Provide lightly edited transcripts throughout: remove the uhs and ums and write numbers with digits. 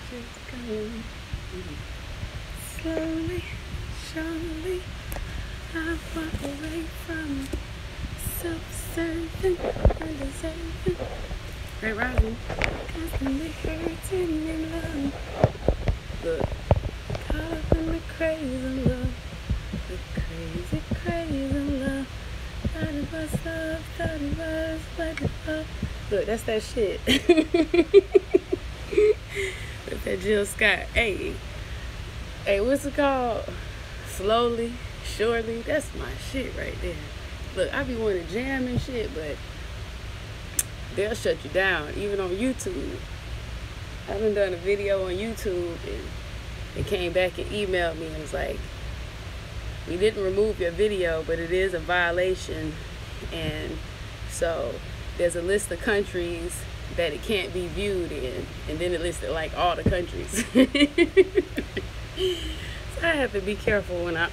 Just go slowly, surely. I walk away from self-serving, undeserving. Great rising. Constantly hurting in love. Look, caught up in the crazy love. The crazy, crazy love. Thought it was love, thought it was, but it was. Look, that's that shit. That's that Jill Scott. Hey, what's it called? Slowly, surely. That's my shit right there. Look, I be wanting to jam and shit, but they'll shut you down, even on YouTube. I done a video on YouTube, and they came back and emailed me and was like, we didn't remove your video, but it is a violation, and so there's a list of countries that it can't be viewed in, and then it listed like all the countries. So I have to be careful when I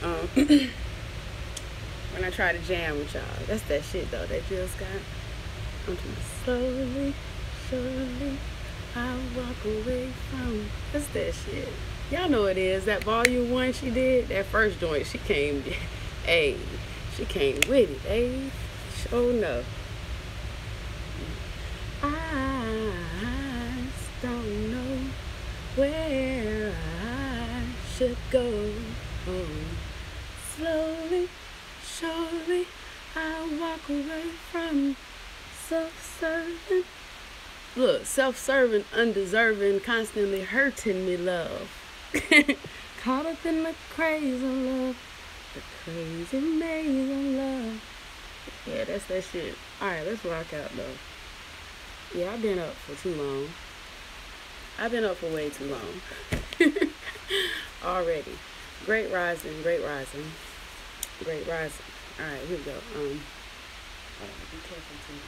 when I try to jam with y'all. That's that shit though, that Jill Scott. I'm trying to slowly, surely, I walk away from. That's that shit. Y'all know it is. That volume 1 she did, that first joint, she came, hey, she came with it, hey, sure enough. I don't know where I should go. Slowly, surely, I walk away from self-serving. Look, self-serving, undeserving, constantly hurting me, love. Caught up in the crazy love, the crazy maze of love. Yeah, that's that shit. Alright, let's rock out though. Yeah, I've been up for too long. I've been up for way too long. Already. Great rising, great rising, great rising. Alright, here we go. Be careful too.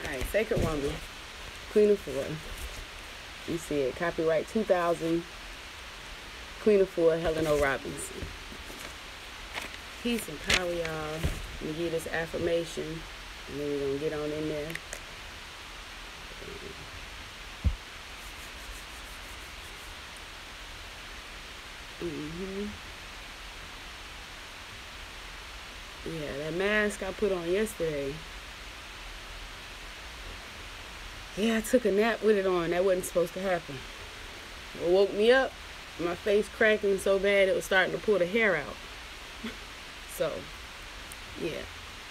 Alright, Sacred Woman, Queen of 4. You see it. Copyright 2000. Queen of 4, Helen O. Robinson. Peace and power, y'all. Let me give this affirmation, and then we're going to get on in there. Yeah, that mask I put on yesterday. Yeah, I took a nap with it on. That wasn't supposed to happen. It woke me up. My face cracking so bad it was starting to pull the hair out. So, yeah,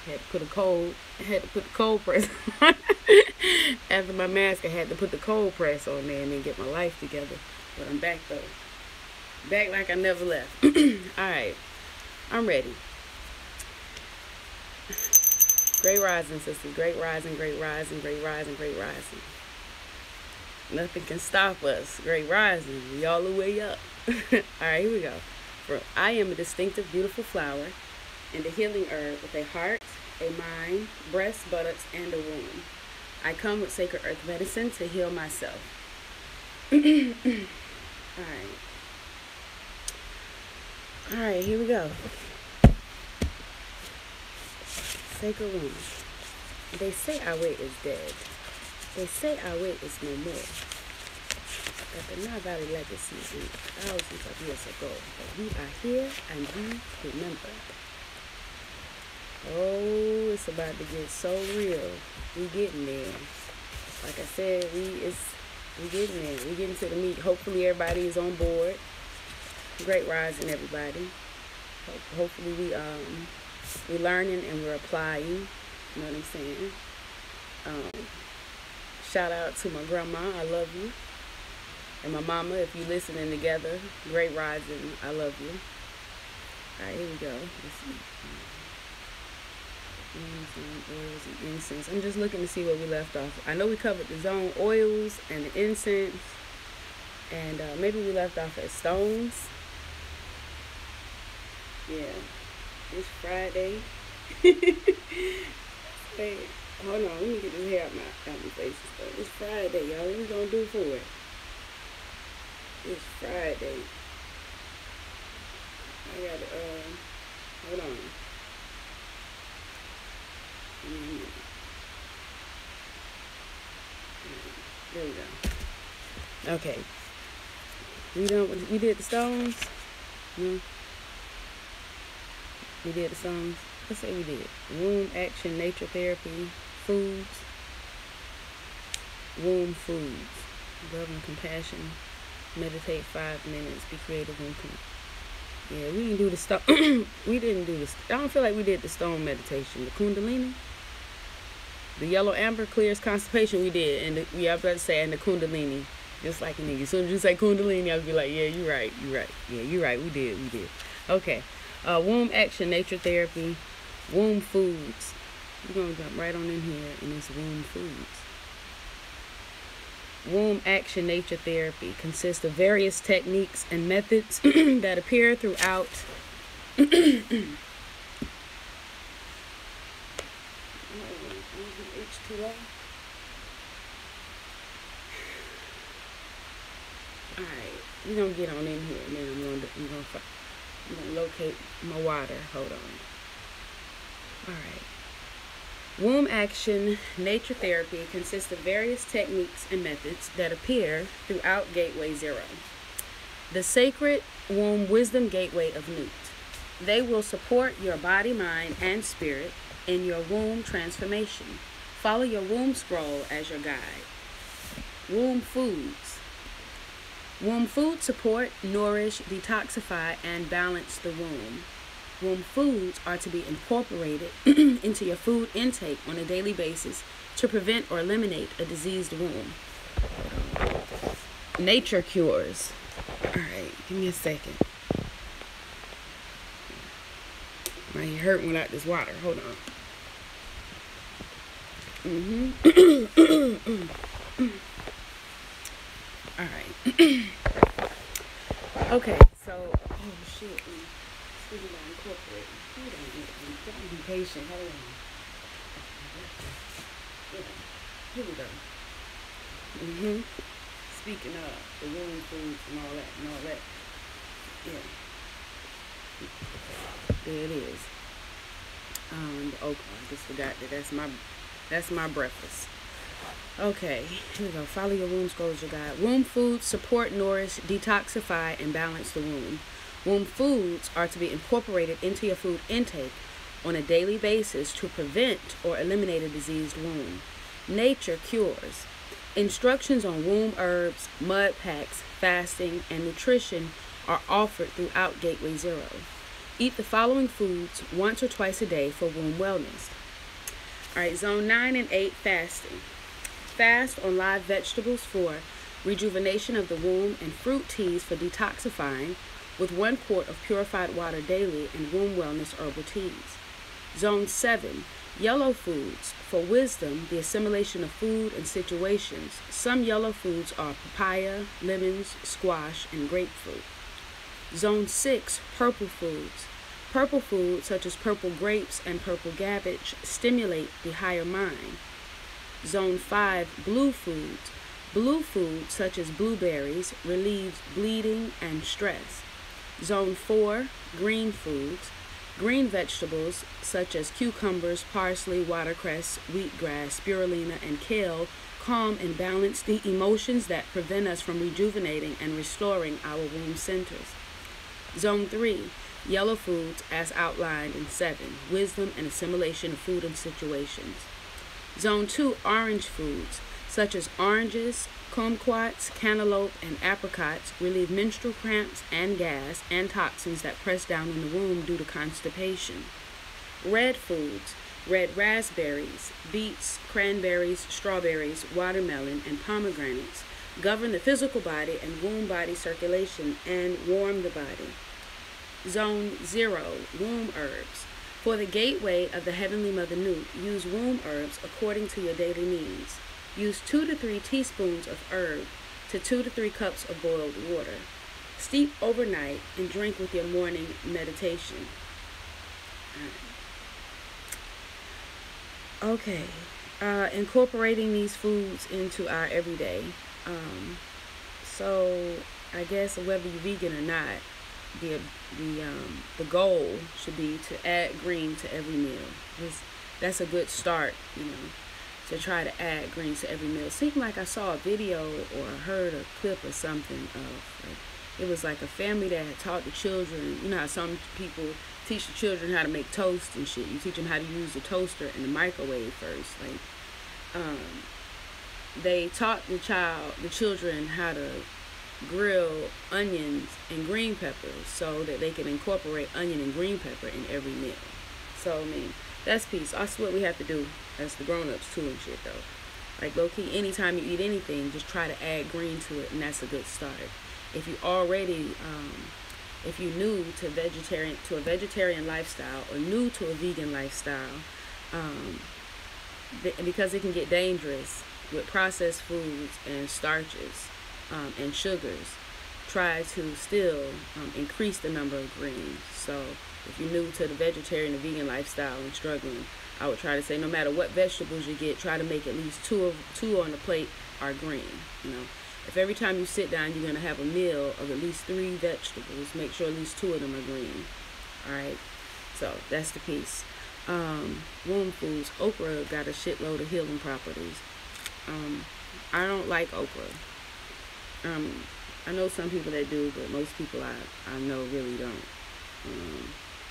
had to put the cold press on. After my mask, I had to put the cold press on there and then get my life together. But I'm back though. Back like I never left. Alright, I'm ready. Great rising, sisters. Great rising, great rising, great rising, great rising. Nothing can stop us. Great rising. We all the way up. Alright, here we go. I am a distinctive, beautiful flower and a healing herb with a heart, a mind, breasts, buttocks, and a womb. I come with sacred earth medicine to heal myself. Alright. Alright, here we go. Sacred woman. They say our way is dead. They say our way is no more. That the Nile Valley legacy is thousands of years ago. But we are here and we remember. Oh, it's about to get so real. We getting there. Like I said, we getting there. We getting to the meat. Hopefully everybody is on board. Great rising, everybody. Hopefully we're learning and we're applying. You know what I'm saying? Shout out to my grandma. I love you. And my mama, if you listening together, great rising. I love you. All right, here we go. Let's see. Oils and incense. I'm just looking to see where we left off. I know we covered the zone oils and the incense. And maybe we left off at stones. Yeah. It's Friday. Hey, hold on. Let me get this hair out my face and stuff. It's Friday, y'all. What we gonna do for it? It's Friday. There we go. Okay. We did the stones? No? We did the stones? Let's say we did. Womb action, nature therapy, foods. Womb foods. Love and compassion. Meditate 5 minutes. Be creative and yeah, we didn't do the stone. We didn't do this. I don't feel like we did the stone meditation. The Kundalini. The yellow amber clears constipation. We did. And I was about to say, and the Kundalini. Just like a nigga. As soon as you say Kundalini, I'll be like, yeah, you're right. You're right. Yeah, you're right. We did. Okay. Womb action, nature therapy, womb foods. We're going to jump right on in here, and it's womb foods. Womb action, nature therapy consists of various techniques and methods that appear throughout Alright, we're going to get on in here, and then I'm going to locate my water. Hold on. Alright. Womb action, nature therapy consists of various techniques and methods that appear throughout Gateway 0, the sacred womb wisdom gateway of Nut. They will support your body, mind, and spirit in your womb transformation. Follow your womb scroll as your guide. Womb foods. Womb foods support, nourish, detoxify, and balance the womb. Womb foods are to be incorporated into your food intake on a daily basis to prevent or eliminate a diseased womb. Nature cures. Alright, give me a second. My ear hurt without this water. Hold on. Alright. Okay, so, oh shit. Speaking about incorporating. Hold on. Gotta be patient. Hold on. Yeah. Here we go. Speaking of the womb foods and all that. Yeah. There it is. The okra. I just forgot that that's my breakfast. Okay, here we go. Follow your womb scroll as your guide. Womb foods support, nourish, detoxify, and balance the womb. Womb foods are to be incorporated into your food intake on a daily basis to prevent or eliminate a diseased womb. Nature cures. Instructions on womb herbs, mud packs, fasting, and nutrition are offered throughout Gateway 0. Eat the following foods once or twice a day for womb wellness. Alright, Zone 9 and 8, fasting. Fast on live vegetables for rejuvenation of the womb and fruit teas for detoxifying with 1 quart of purified water daily and womb wellness herbal teas. Zone 7, yellow foods for wisdom, the assimilation of food and situations. Some yellow foods are papaya, lemons, squash, and grapefruit. Zone 6, purple foods. Purple foods such as purple grapes and purple cabbage stimulate the higher mind. Zone 5, blue foods. Blue foods such as blueberries relieves bleeding and stress. Zone 4, green foods. Green vegetables such as cucumbers, parsley, watercress, wheatgrass, spirulina, and kale calm and balance the emotions that prevent us from rejuvenating and restoring our womb centers. Zone 3, yellow foods as outlined in 7, wisdom and assimilation of food and situations. Zone 2, orange foods such as oranges, kumquats, cantaloupe, and apricots relieve menstrual cramps and gas and toxins that press down in the womb due to constipation. Red foods, red raspberries, beets, cranberries, strawberries, watermelon, and pomegranates govern the physical body and womb body circulation and warm the body. Zone 0, womb herbs. For the gateway of the Heavenly Mother Nut, use womb herbs according to your daily needs. Use 2 to 3 teaspoons of herb to 2 to 3 cups of boiled water. Steep overnight and drink with your morning meditation. Okay, incorporating these foods into our everyday. So I guess whether you're vegan or not, the goal should be to add green to every meal. That's a good start, you know. to try to add greens to every meal. It seemed like I saw a video or heard a clip or something of, like, it was like a family that had taught the children. You know how some people teach the children how to make toast and shit. You teach them how to use the toaster and the microwave first. Like, they taught the children how to grill onions and green peppers so that they can incorporate onion and green pepper in every meal. So, I mean, that's peace. That's what we have to do as the grown-ups too and shit, though. Like, low-key, anytime you eat anything, just try to add green to it, and that's a good start. If you already, if you're new to a vegetarian lifestyle or new to a vegan lifestyle, because it can get dangerous with processed foods and starches and sugars, try to still increase the number of greens. So if you're new to the vegetarian and vegan lifestyle and struggling, I would try to say no matter what vegetables you get, try to make at least two on the plate are green. You know, if every time you sit down you're going to have a meal of at least 3 vegetables, make sure at least 2 of them are green. Alright, so that's the piece. Womb foods. Okra got a shitload of healing properties. I don't like okra. I know some people that do, but most people I know really don't.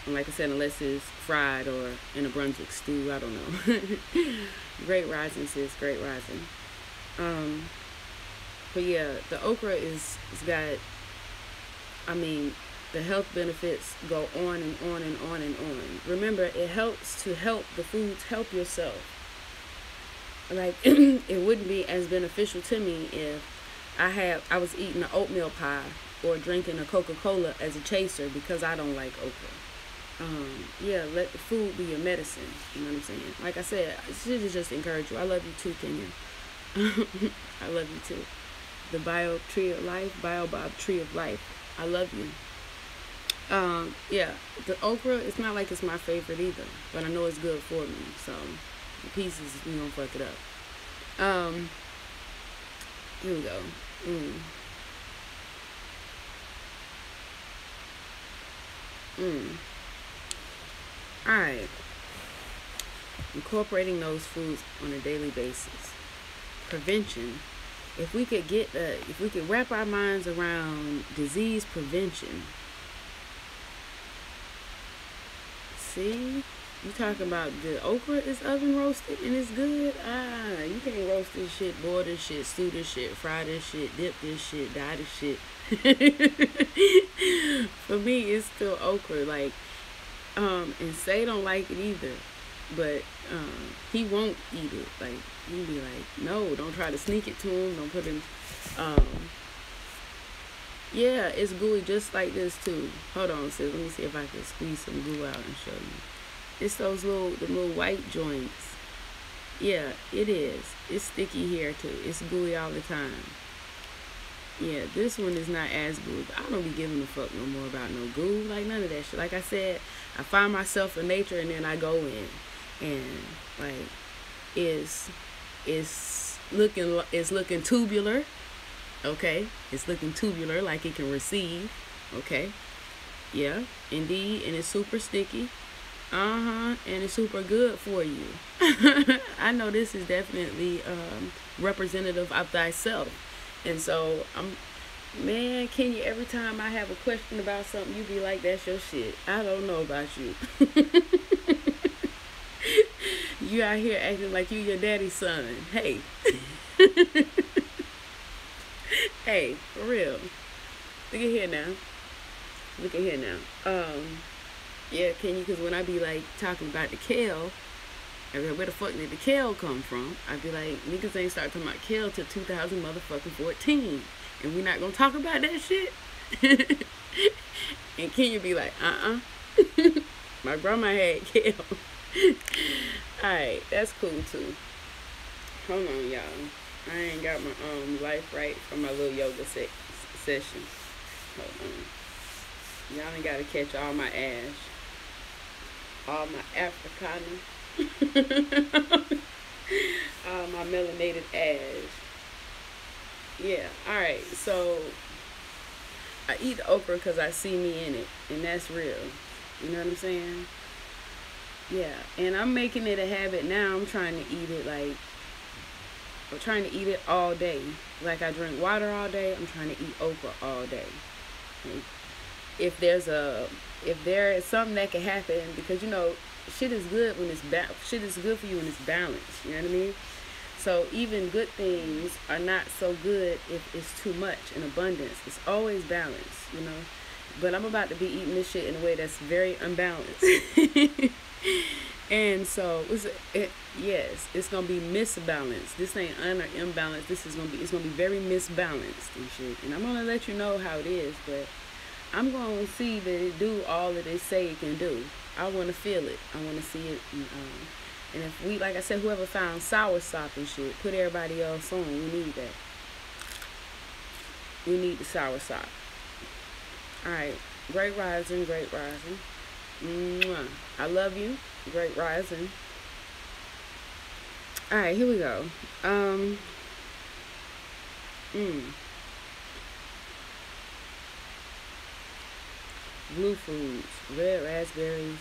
And like I said, unless it's fried or in a Brunswick stew, I don't know. Great rising, sis. Great rising. But yeah, the okra is got, I mean, the health benefits go on and on and on and on. Remember, it helps to help the foods help yourself. Like, it wouldn't be as beneficial to me if I was eating an oatmeal pie or drinking a Coca-Cola as a chaser because I don't like okra. Yeah, let the food be your medicine. You know what I'm saying? Like I said, I should just encourage you. I love you too, Kenya. I love you too. The Baobab Tree of Life. I love you. Yeah, the okra, it's not like it's my favorite either, but I know it's good for me. So the pieces, we gonna fuck it up. Here we go. Alright. Incorporating those foods on a daily basis. Prevention. If we could wrap our minds around disease prevention. See? You talking about the okra is oven roasted and it's good? You can't roast this shit, boil this shit, stew this shit, fry this shit, dip this shit, dye this shit. For me, it's still okra. Like, and Say don't like it either, but he won't eat it. Like, he'd be like, no, don't try to sneak it to him. Don't put him. Yeah, it's gooey just like this too. Hold on, sis. Let me see if I can squeeze some goo out and show you. It's the little white joints. Yeah, it is. It's sticky here too. It's gooey all the time. Yeah, this one is not as gooey. I don't be giving a fuck no more about no goo. Like, none of that shit. Like I said, I find myself in nature and then I go in. And, like, it's looking tubular. Okay? It's looking tubular, like it can receive. Okay? Yeah, indeed. And it's super sticky. And it's super good for you. I know this is definitely representative of thyself. And so, man, Kenya, every time I have a question about something, you be like, that's your shit. I don't know about you. You out here acting like you your daddy's son. Hey. Hey, for real. Look at here now. Look at here now. Yeah, Kenya, because when I be like talking about the kale, where the fuck did the kale come from? I'd be like, niggas ain't start talking about kale till 2014, and we not gonna talk about that shit. And Kenya be like, my grandma had kale. Alright, that's cool too. Hold on, y'all. I ain't got my life right from my little yoga session. Hold on. Y'all ain't gotta catch all my ash. All my Africana. All my melanated ash. Yeah, alright, so I eat the okra because I see me in it, and that's real. You know what I'm saying? Yeah, and I'm making it a habit now. I'm trying to eat it like I'm trying to eat it all day. Like I drink water all day, I'm trying to eat okra all day. Like, if there is something that can happen, because shit is good when shit is good for you when it's balanced. You know what I mean? So even good things are not so good if it's too much in abundance. It's always balanced. But I'm about to be eating this shit in a way that's very unbalanced. And so yes, it's gonna be misbalanced. This ain't un or imbalanced. It's gonna be very misbalanced and shit. And I'm gonna let you know how it is, but I'm gonna see that it do all that they say it can do. I wanna feel it. I wanna see it. And if we, like I said, whoever found soursop and shit, put everybody else on. We need that. We need the soursop. Alright. Great rising, great rising. Mwah. I love you. Great rising. Alright, here we go. Blue foods, red raspberries,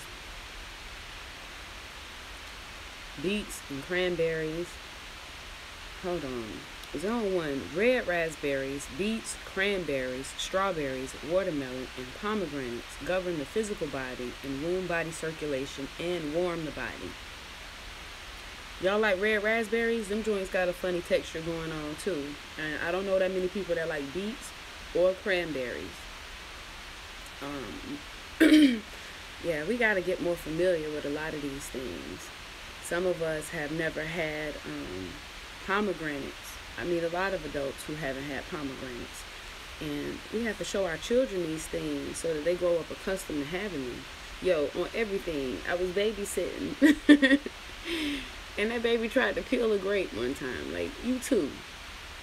beets and cranberries. Hold on. Zone 1, red raspberries, beets, cranberries, strawberries, watermelon, and pomegranates govern the physical body and womb body circulation and warm the body. Y'all like red raspberries? Them joints got a funny texture going on too. And I don't know that many people that like beets or cranberries. Yeah, we got to get more familiar with a lot of these things. Some of us have never had pomegranates. I meet a lot of adults who haven't had pomegranates. And we have to show our children these things so that they grow up accustomed to having them. Yo, on everything. I was babysitting. And that baby tried to peel a grape one time. Like, you 2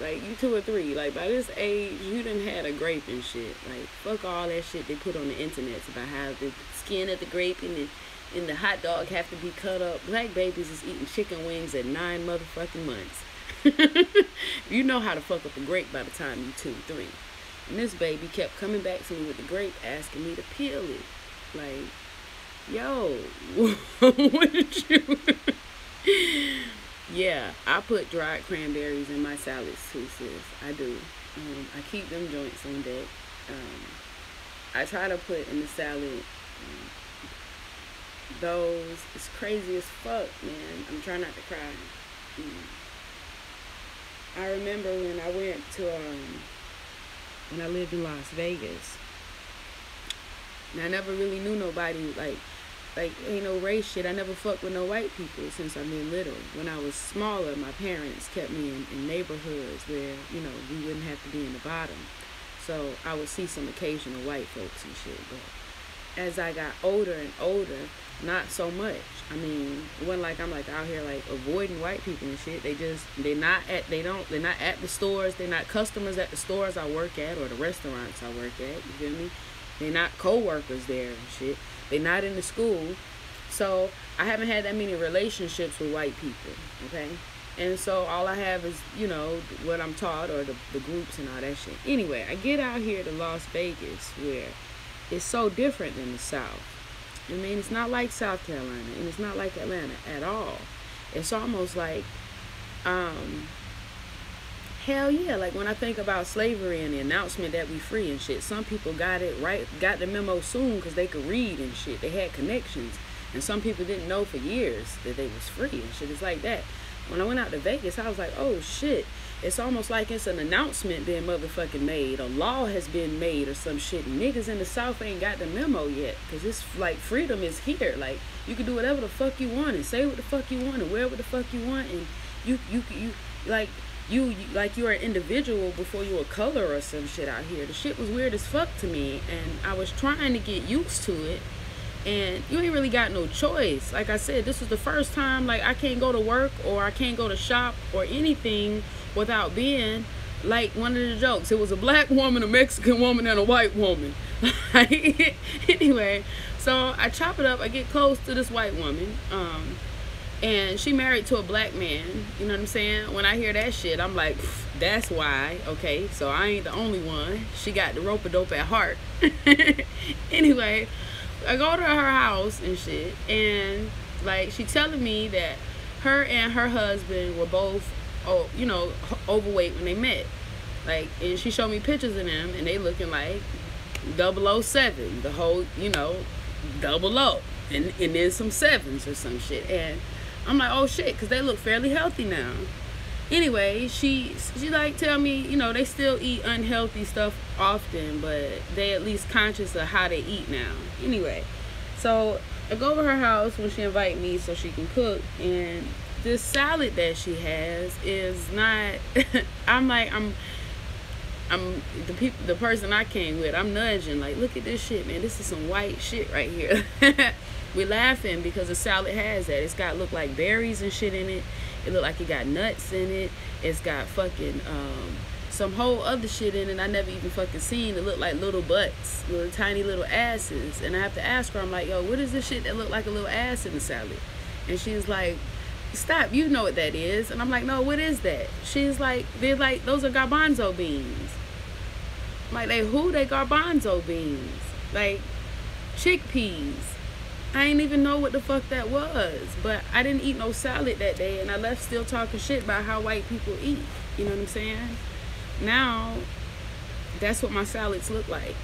or 3. Like, by this age, you done had a grape and shit. Like, fuck all that shit they put on the internet about how the skin of the grape and the hot dog have to be cut up. Black babies is eating chicken wings at 9 motherfucking months. You know how to fuck up a grape by the time you 2, 3. And this baby kept coming back to me with the grape, asking me to peel it. Like, yo, what did you... Yeah, I put dried cranberries in my salads too, sis. I do. I keep them joints on deck. I try to put in the salad those. It's crazy as fuck, man. I'm trying not to cry. I remember when I went to when I lived in Las Vegas. And I never really knew nobody like ain't no race shit. I never fucked with no white people since I've been little. When I was smaller, my parents kept me in neighborhoods where, we wouldn't have to be in the bottom. So I would see some occasional white folks and shit. But as I got older and older, not so much. I mean, it wasn't like I'm like out here like avoiding white people and shit. They're not at the stores. They're not customers at the stores I work at or the restaurants I work at. You feel me? They're not co-workers there and shit. They're not in the school. So I haven't had that many relationships with white people, okay? And so all I have is, what I'm taught or the groups and all that shit. Anyway, I get out here to Las Vegas where it's so different than the South. I mean, it's not like South Carolina and it's not like Atlanta at all. It's almost like, hell yeah, like when I think about slavery and the announcement that we free and shit, some people got the memo soon because they could read and shit. They had connections. And some people didn't know for years that they was free and shit. It's like that. When I went out to Vegas, I was like, oh shit. It's almost like it's an announcement being motherfucking made. A law has been made or some shit. Niggas in the South ain't got the memo yet. Because it's like freedom is here. Like, you can do whatever the fuck you want and say what the fuck you want and wear what the fuck you want. And you you're an individual before you a color or some shit out here. The shit was weird as fuck to me. And I was trying to get used to it. And you ain't really got no choice. Like I said, this was the first time, like, I can't go to work or I can't go to shop or anything without being like one of the jokes. It was a black woman, a Mexican woman, and a white woman. Anyway, so I chop it up. I get close to this white woman. And she married to a black man. You know what I'm saying? When I hear that shit, I'm like, that's why. Okay, so I ain't the only one. She got the rope-a-dope at heart. Anyway, I go to her house and shit, and like she telling me that her and her husband were both oh, overweight when they met. Like, and she showed me pictures of them, and they looking like 007, the whole, 00, and then some sevens or some shit. And I'm like, oh shit, because they look fairly healthy now. Anyway, she like tell me, they still eat unhealthy stuff often, but they at least conscious of how they eat now. Anyway, so I go over her house when she invite me so she can cook, and this salad that she has is not. I'm the person I came with. I'm nudging like, look at this shit, man. This is some white shit right here. We're laughing because the salad has that. It's got look like berries and shit in it. It look like it got nuts in it. It's got fucking some whole other shit in it I never even fucking seen. It look like little butts, little tiny little asses. And I have to ask her, I'm like, yo, what is this shit that look like a little ass in the salad? And she's like, stop, you know what that is. And I'm like, no, what is that? She's like, they're like, those are garbanzo beans. I'm like, they garbanzo beans. Like, chickpeas. I ain't even know what the fuck that was. But I didn't eat no salad that day, and I left still talking shit about how white people eat. You know what I'm saying? Now, that's what my salads look like.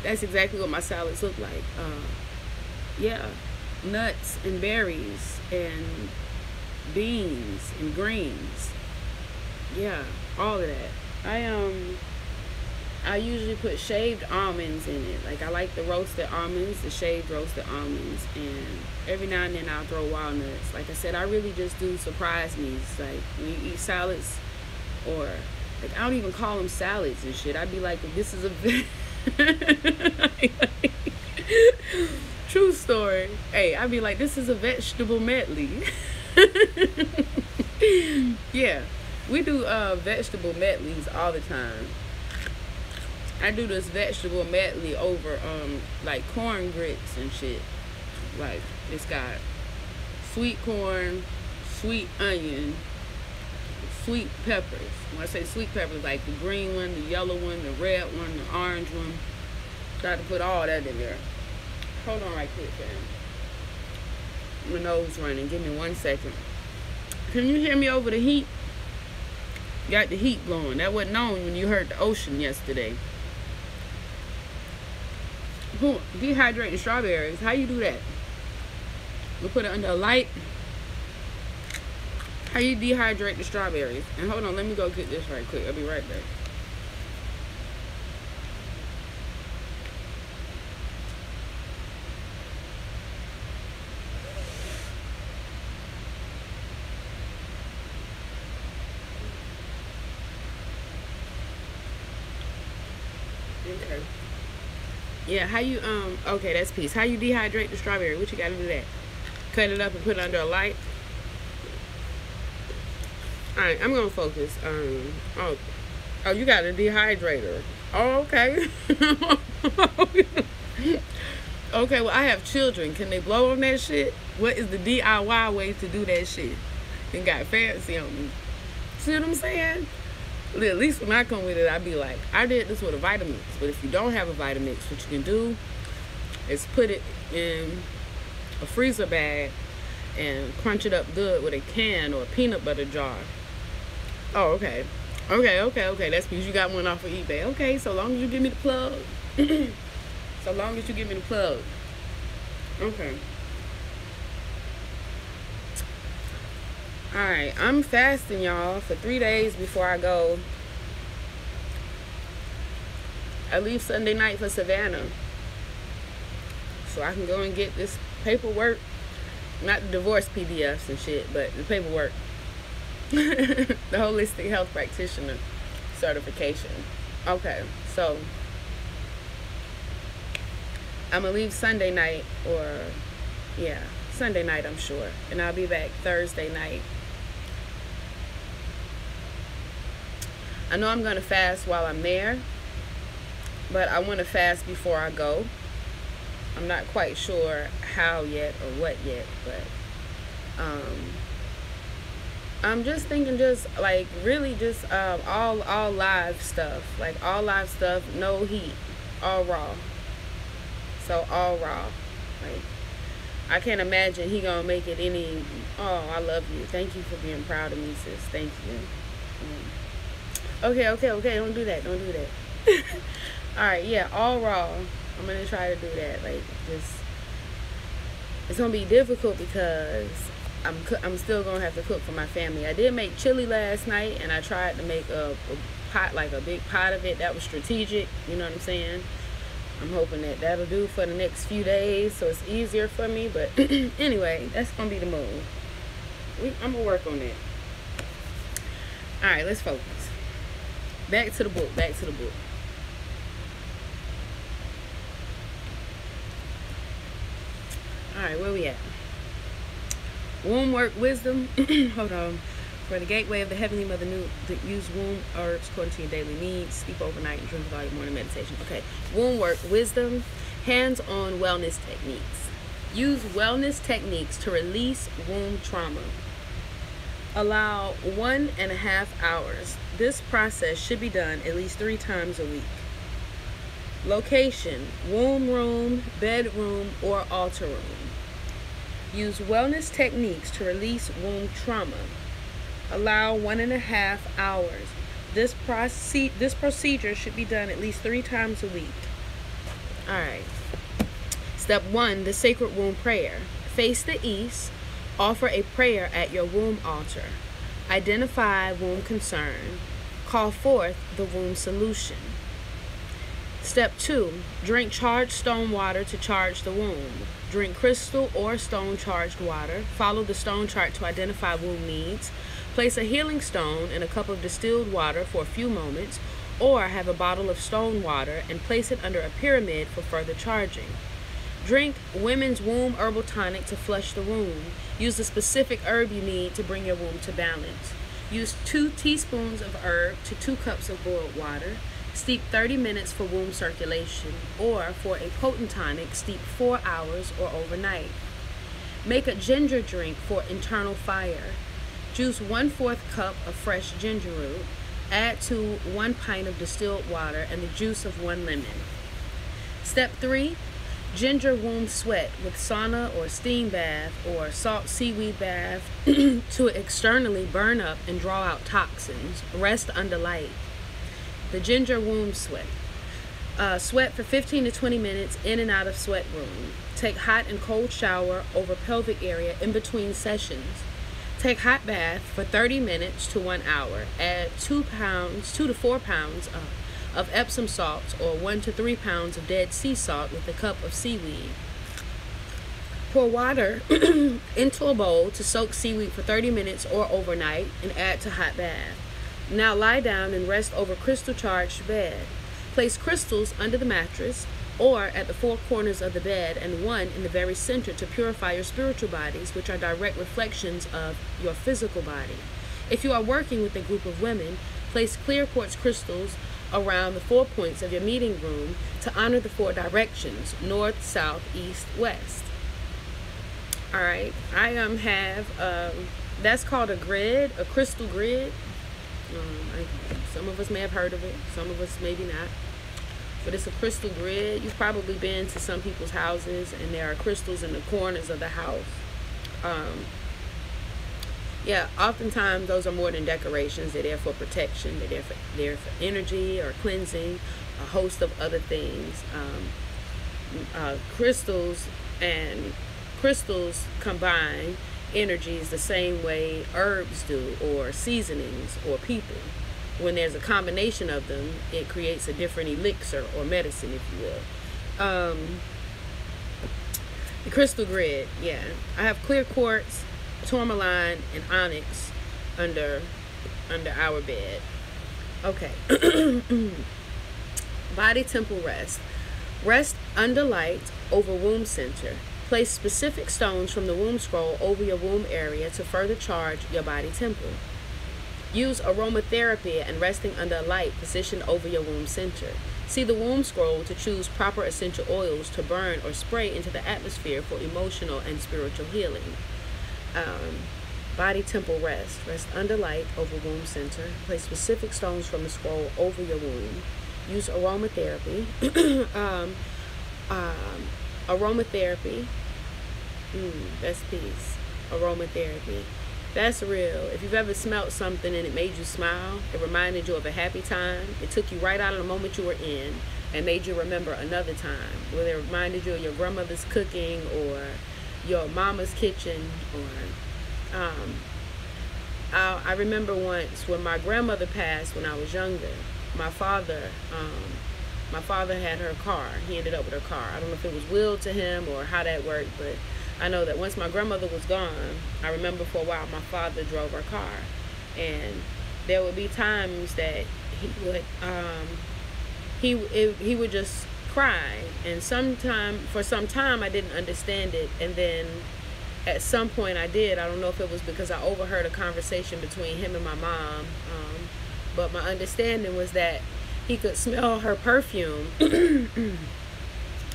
That's exactly what my salads look like. Yeah, nuts and berries and beans and greens. Yeah, all of that. I usually put shaved almonds in it. Like, I like the roasted almonds, the shaved roasted almonds, and every now and then I'll throw walnuts. Like I said, I really just do surprise me's. Like, when you eat salads, or like, I don't even call them salads and shit. I'd be like, this is a true story. Hey, I'd be like, this is a vegetable medley. Yeah, we do vegetable medleys all the time. I do this vegetable medley over like corn grits and shit. Like, it's got sweet corn, sweet onion, sweet peppers. When I say sweet peppers, like the green one, the yellow one, the red one, the orange one. Got to put all that in there. Hold on right quick, fam. My nose running. Give me 1 second. Can you hear me over the heat? Got the heat blowing. That wasn't on when you heard the ocean yesterday. Dehydrating strawberries. How you do that? We put it under a light. How you dehydrate the strawberries? And hold on, let me go get this right quick. I'll be right back. Okay. Yeah, how you, okay, that's peace. How you dehydrate the strawberry? What you gotta do that? Cut it up and put it under a light. Alright, I'm gonna focus. Oh, you got a dehydrator. Oh, okay. Okay, well, I have children. Can they blow on that shit? What is the DIY way to do that shit? And got fancy on me. See what I'm saying? At least when I come with it, I be like, I did this with a Vitamix. But if you don't have a Vitamix, what you can do is put it in a freezer bag and crunch it up good with a can or a peanut butter jar. Oh, okay. Okay. That's because you got one off of eBay. Okay, so long as you give me the plug. So long as you give me the plug. Okay. Alright, I'm fasting, y'all, for 3 days before I go. I leave Sunday night for Savannah, so I can go and get this paperwork. Not the divorce PDFs and shit, but the paperwork. The holistic health practitioner certification. Okay, so I'm gonna leave Sunday night, or yeah, Sunday night, I'm sure, and I'll be back Thursday night. I know I'm gonna fast while I'm there, but I want to fast before I go. I'm not quite sure how yet or what yet, but I'm just thinking, just like really just all live stuff, like all live stuff, no heat, all raw. So all raw, like I can't imagine he gonna make it any. Oh, I love you. Thank you for being proud of me, sis. Thank you. Okay. Don't do that. Don't do that. All right. Yeah. All raw. I'm gonna try to do that. Like, just it's gonna be difficult because I'm still gonna have to cook for my family. I did make chili last night, and I tried to make a pot, like a big pot of it. That was strategic. You know what I'm saying? I'm hoping that that'll do for the next few days, so it's easier for me. But anyway, that's gonna be the move. I'm gonna work on that. All right, let's focus. Back to the book. All right, where we at? Womb work wisdom. Hold on. For the gateway of the Heavenly Mother knew to use womb herbs according to your daily needs. Sleep overnight and drink all your morning meditation. Okay. Womb work wisdom. Hands-on wellness techniques. Use wellness techniques to release womb trauma. Allow 1.5 hours. This process should be done at least 3 times a week. Location: womb room, bedroom, or altar room. Use wellness techniques to release womb trauma. Allow 1.5 hours. This procedure should be done at least 3 times a week. Alright. Step 1, the sacred womb prayer. Face the east. Offer a prayer at your womb altar. Identify womb concern. Call forth the womb solution. Step 2, drink charged stone water to charge the womb. Drink crystal or stone charged water. Follow the stone chart to identify womb needs. Place a healing stone in a cup of distilled water for a few moments, or have a bottle of stone water and place it under a pyramid for further charging. Drink women's womb herbal tonic to flush the womb. Use the specific herb you need to bring your womb to balance. Use 2 teaspoons of herb to 2 cups of boiled water. Steep 30 minutes for womb circulation, or for a potent tonic, steep 4 hours or overnight. Make a ginger drink for internal fire. Juice 1/4 cup of fresh ginger root. Add to 1 pint of distilled water and the juice of 1 lemon. Step 3, ginger womb sweat with sauna or steam bath or salt seaweed bath to externally burn up and draw out toxins. Rest under light. The ginger womb sweat. Sweat for 15 to 20 minutes in and out of sweat room. Take hot and cold shower over pelvic area in between sessions. Take hot bath for 30 minutes to 1 hour. Add 2 to 4 pounds of Epsom salts or 1 to 3 pounds of dead sea salt with a cup of seaweed. Pour water into a bowl to soak seaweed for 30 minutes or overnight and add to hot bath. Now lie down and rest over crystal charged bed. Place crystals under the mattress or at the 4 corners of the bed and 1 in the very center to purify your spiritual bodies, which are direct reflections of your physical body. If you are working with a group of women, place clear quartz crystals around the 4 points of your meeting room to honor the 4 directions: north, south, east, west. All right, I have that's called a grid, a crystal grid. Some of us may have heard of it, some of us maybe not. But it's a crystal grid. You've probably been to some people's houses and there are crystals in the corners of the house. Yeah, oftentimes those are more than decorations. They're there for protection. They're there for energy or cleansing, a host of other things. Crystals combine energies the same way herbs do, or seasonings, or people. When there's a combination of them, it creates a different elixir or medicine, if you will. The crystal grid, yeah. I have clear quartz, tourmaline, and onyx under our bed. Okay. Body temple rest. Rest under light over womb center. Place specific stones from the womb scroll over your womb area to further charge your body temple. Use aromatherapy and resting under a light positioned over your womb center. See the womb scroll to choose proper essential oils to burn or spray into the atmosphere for emotional and spiritual healing. Body temple rest. Rest under light over womb center. Place specific stones from the scroll over your womb. Use aromatherapy. Aromatherapy Best piece. Aromatherapy. That's real. If you've ever smelt something and it made you smile, it reminded you of a happy time, it took you right out of the moment you were in and made you remember another time, whether it reminded you of your grandmother's cooking or your mama's kitchen, or I remember once when my grandmother passed when I was younger. My father had her car. He ended up with her car. I don't know if it was willed to him or how that worked, but I know that once my grandmother was gone, I remember for a while my father drove her car, and there would be times that he would just cry, and for some time I didn't understand it, and then at some point I did. I don't know if it was because I overheard a conversation between him and my mom, but my understanding was that he could smell her perfume.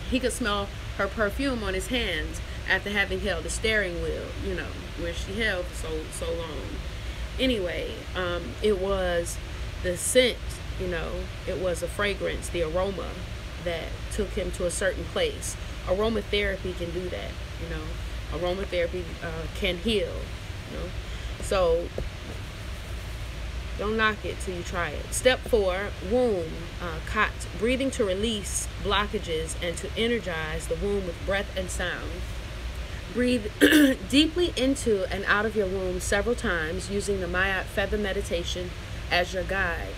He could smell her perfume on his hands after having held the steering wheel, where she held for so long. Anyway, it was the scent, it was a fragrance, the aroma that took him to a certain place. Aromatherapy can do that, Aromatherapy can heal, So don't knock it till you try it. Step 4, womb, cot, breathing to release blockages and to energize the womb with breath and sound. Breathe deeply into and out of your womb several times using the Mayat feather meditation as your guide.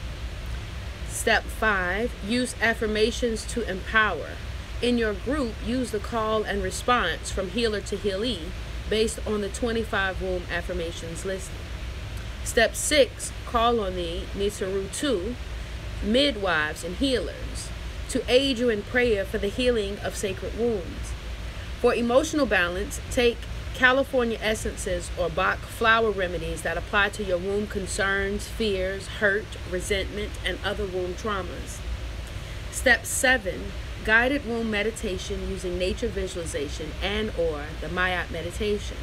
Step 5, use affirmations to empower. In your group, use the call and response from healer to healee based on the 25 womb affirmations listed. Step 6, call on the Nisaru 2, midwives and healers, to aid you in prayer for the healing of sacred wombs. For emotional balance, take California essences or Bach flower remedies that apply to your womb concerns, fears, hurt, resentment, and other womb traumas. Step 7, guided womb meditation using nature visualization and/or the Mayat meditation.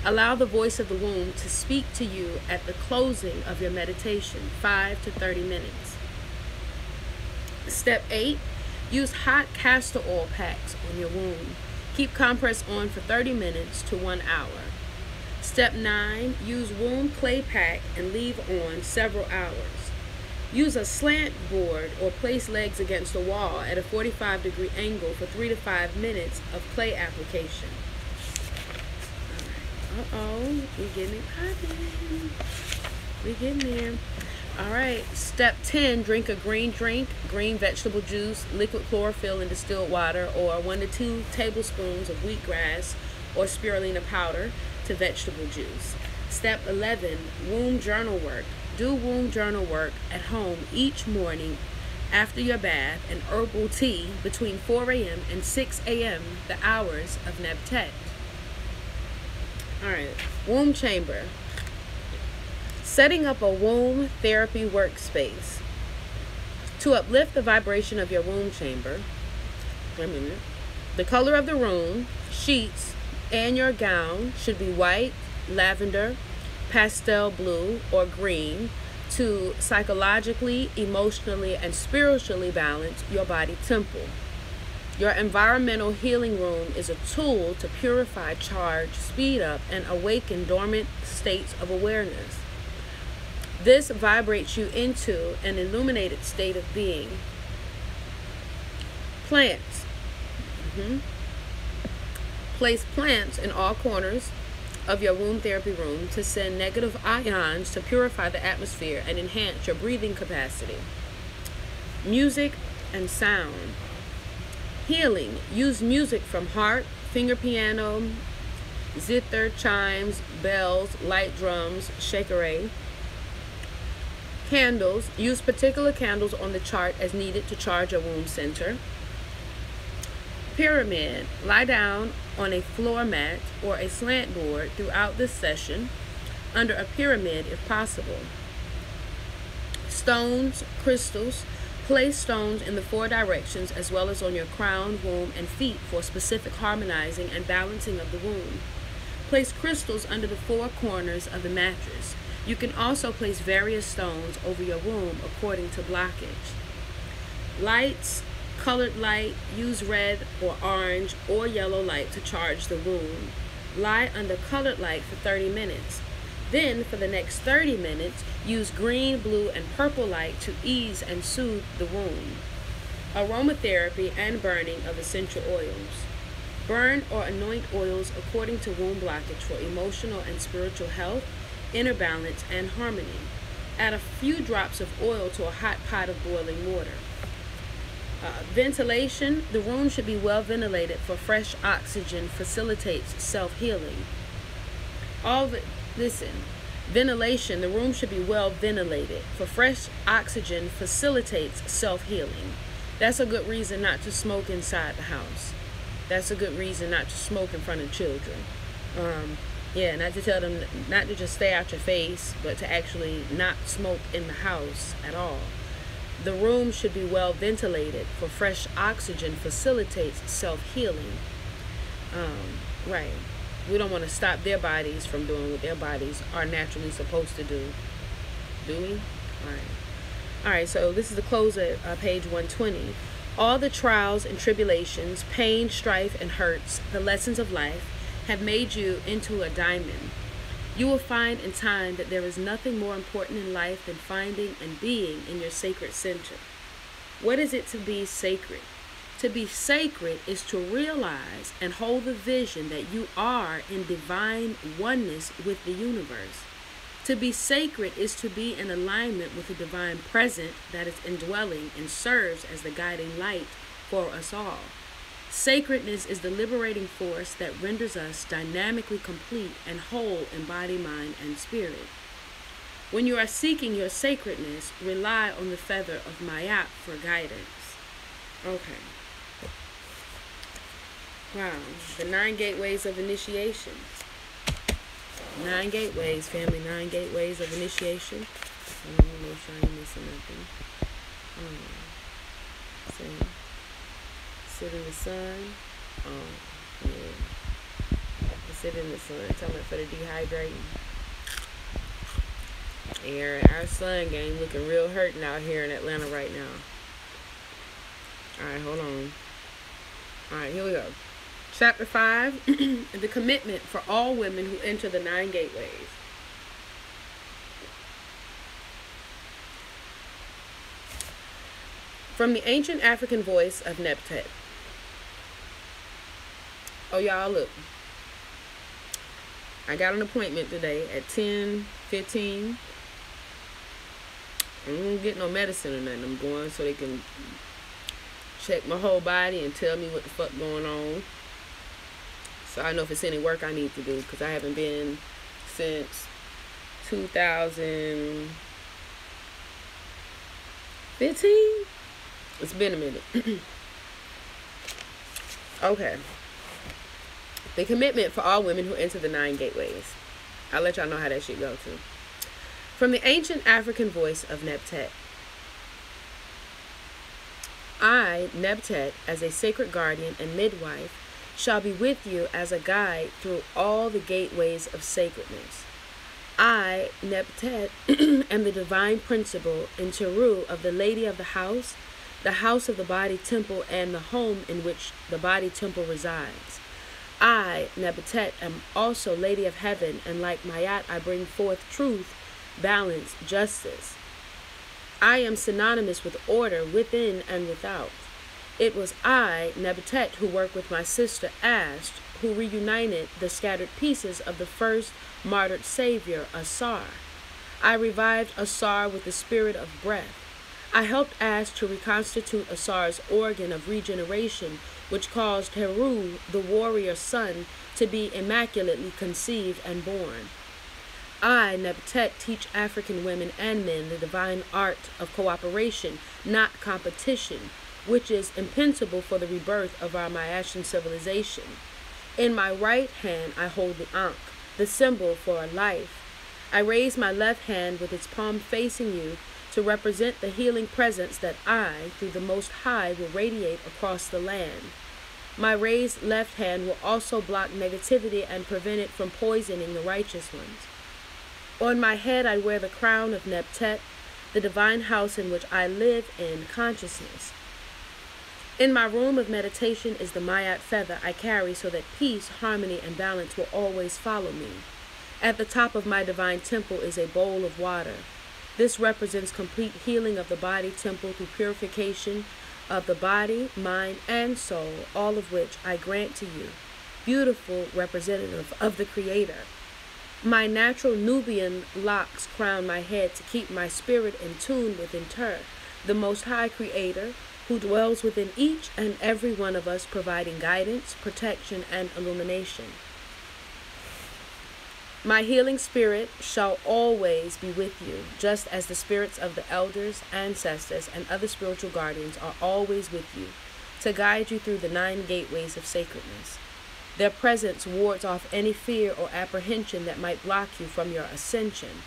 Allow the voice of the womb to speak to you at the closing of your meditation, 5 to 30 minutes. Step 8, use hot castor oil packs on your womb. Keep compress on for 30 minutes to 1 hour. Step 9, use womb clay pack and leave on several hours. Use a slant board or place legs against a wall at a 45-degree angle for 3 to 5 minutes of clay application. We getting it popping. We getting there. All right. Step 10, drink a green drink, green vegetable juice, liquid chlorophyll in distilled water, or 1 to 2 tablespoons of wheatgrass or spirulina powder to vegetable juice. Step 11, womb journal work. Do womb journal work at home each morning after your bath and herbal tea between 4 a.m. and 6 a.m., the hours of Nebtet. All right, womb chamber. Setting up a womb therapy workspace. To uplift the vibration of your womb chamber, the color of the room, sheets, and your gown should be white, lavender, pastel blue, or green to psychologically, emotionally, and spiritually balance your body temple. Your environmental healing room is a tool to purify, charge, speed up, and awaken dormant states of awareness. This vibrates you into an illuminated state of being. Plants. Place plants in all corners of your womb therapy room to send negative ions to purify the atmosphere and enhance your breathing capacity. Music and sound. Healing. Use music from harp, finger piano, zither, chimes, bells, light drums, shakere. Candles. Use particular candles on the chart as needed to charge your womb center. Pyramid. Lie down on a floor mat or a slant board throughout this session under a pyramid if possible. Stones, crystals. Place stones in the 4 directions as well as on your crown, womb, and feet for specific harmonizing and balancing of the womb. Place crystals under the 4 corners of the mattress. You can also place various stones over your womb according to blockage. Lights, colored light, use red or orange or yellow light to charge the womb. Lie under colored light for 30 minutes. Then, for the next 30 minutes, use green, blue, and purple light to ease and soothe the wound. Aromatherapy and burning of essential oils. Burn or anoint oils according to wound blockage for emotional and spiritual health, inner balance, and harmony. Add a few drops of oil to a hot pot of boiling water. Ventilation. The room should be well ventilated for fresh oxygen facilitates self-healing. Ventilation. The room should be well ventilated for fresh oxygen facilitates self-healing. That's a good reason not to smoke inside the house. That's a good reason not to smoke in front of children. Not to tell them not to just stay out your face, but to actually not smoke in the house at all. The room should be well ventilated for fresh oxygen facilitates self-healing. Right. We don't want to stop their bodies from doing what their bodies are naturally supposed to do. Do we? All right, so this is the close at page 120. All the trials and tribulations, pain, strife, and hurts, the lessons of life, have made you into a diamond. You will find in time that there is nothing more important in life than finding and being in your sacred center. What is it to be sacred? To be sacred is to realize and hold the vision that you are in divine oneness with the universe. To be sacred is to be in alignment with the divine present that is indwelling and serves as the guiding light for us all. Sacredness is the liberating force that renders us dynamically complete and whole in body, mind, and spirit. When you are seeking your sacredness, rely on the feather of Mayat for guidance. Okay. Wow. The 9 gateways of initiation. 9 gateways, family. 9 gateways of initiation. Make sure I ain't missing nothing. Sit in the sun. Sit in the sun. Tell me for the dehydrating. Our sun game looking real hurting out here in Atlanta right now. Alright, hold on. Alright, here we go. Chapter 5, the commitment for all women who enter the 9 gateways. From the ancient African voice of Neptet. Oh, y'all, look. I got an appointment today at 10:15. I don't get no medicine or nothing. I'm going so they can check my whole body and tell me what the fuck going on. So I know if it's any work I need to do, because I haven't been since 2015. It's been a minute. Okay. The commitment for all women who enter the 9 gateways. I'll let y'all know how that shit go too. From the ancient African voice of Neptet. I, Neptet, as a sacred guardian and midwife, shall be with you as a guide through all the gateways of sacredness. I, Neptet, am the divine principle and Teru of the Lady of the House of the body temple, and the home in which the body temple resides. I, Neptet, am also Lady of Heaven, and like Mayat, I bring forth truth, balance, justice. I am synonymous with order within and without. It was I, Neptet, who worked with my sister Asht, who reunited the scattered pieces of the first martyred savior, Asar. I revived Asar with the spirit of breath. I helped Asht to reconstitute Asar's organ of regeneration, which caused Heru, the warrior son, to be immaculately conceived and born. I, Neptet, teach African women and men the divine art of cooperation, not competition, which is impensable for the rebirth of our Mayashan civilization. In my right hand I hold the Ankh, the symbol for life. I raise my left hand with its palm facing you to represent the healing presence that I, through the Most High, will radiate across the land. My raised left hand will also block negativity and prevent it from poisoning the righteous ones. On my head I wear the crown of Neptet, the divine house in which I live in consciousness. In my room of meditation is the Mayat feather I carry so that peace, harmony, and balance will always follow me. At the top of my divine temple is a bowl of water. This represents complete healing of the body temple through purification of the body, mind, and soul, all of which I grant to you, beautiful representative of the Creator. My natural Nubian locks crown my head to keep my spirit in tune with Inter, the Most High Creator, who dwells within each and every one of us, providing guidance, protection, and illumination. My healing spirit shall always be with you, just as the spirits of the elders, ancestors, and other spiritual guardians are always with you, to guide you through the 9 gateways of sacredness. Their presence wards off any fear or apprehension that might block you from your ascension.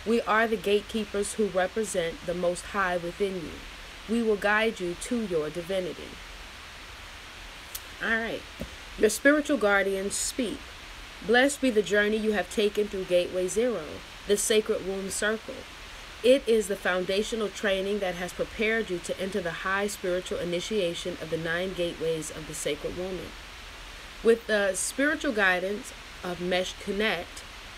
We are the gatekeepers who represent the Most High within you. We will guide you to your divinity. All right. Your spiritual guardians speak. Blessed be the journey you have taken through Gateway 0, the sacred womb circle. It is the foundational training that has prepared you to enter the high spiritual initiation of the 9 gateways of the sacred woman. With the spiritual guidance of Meshkunet,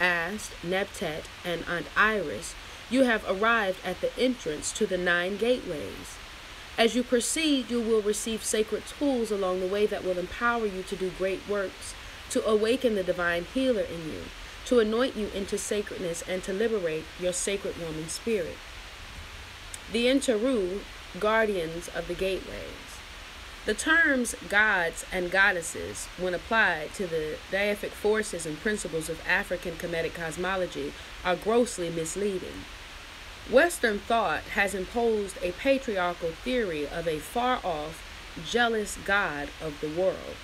Ast, Neptet, and Aunt Iris, you have arrived at the entrance to the 9 gateways. As you proceed, you will receive sacred tools along the way that will empower you to do great works, to awaken the divine healer in you, to anoint you into sacredness, and to liberate your sacred woman spirit. The Interu, guardians of the gateways. The terms gods and goddesses, when applied to the deific forces and principles of African Kemetic cosmology, are grossly misleading. Western thought has imposed a patriarchal theory of a far-off, jealous God of the world.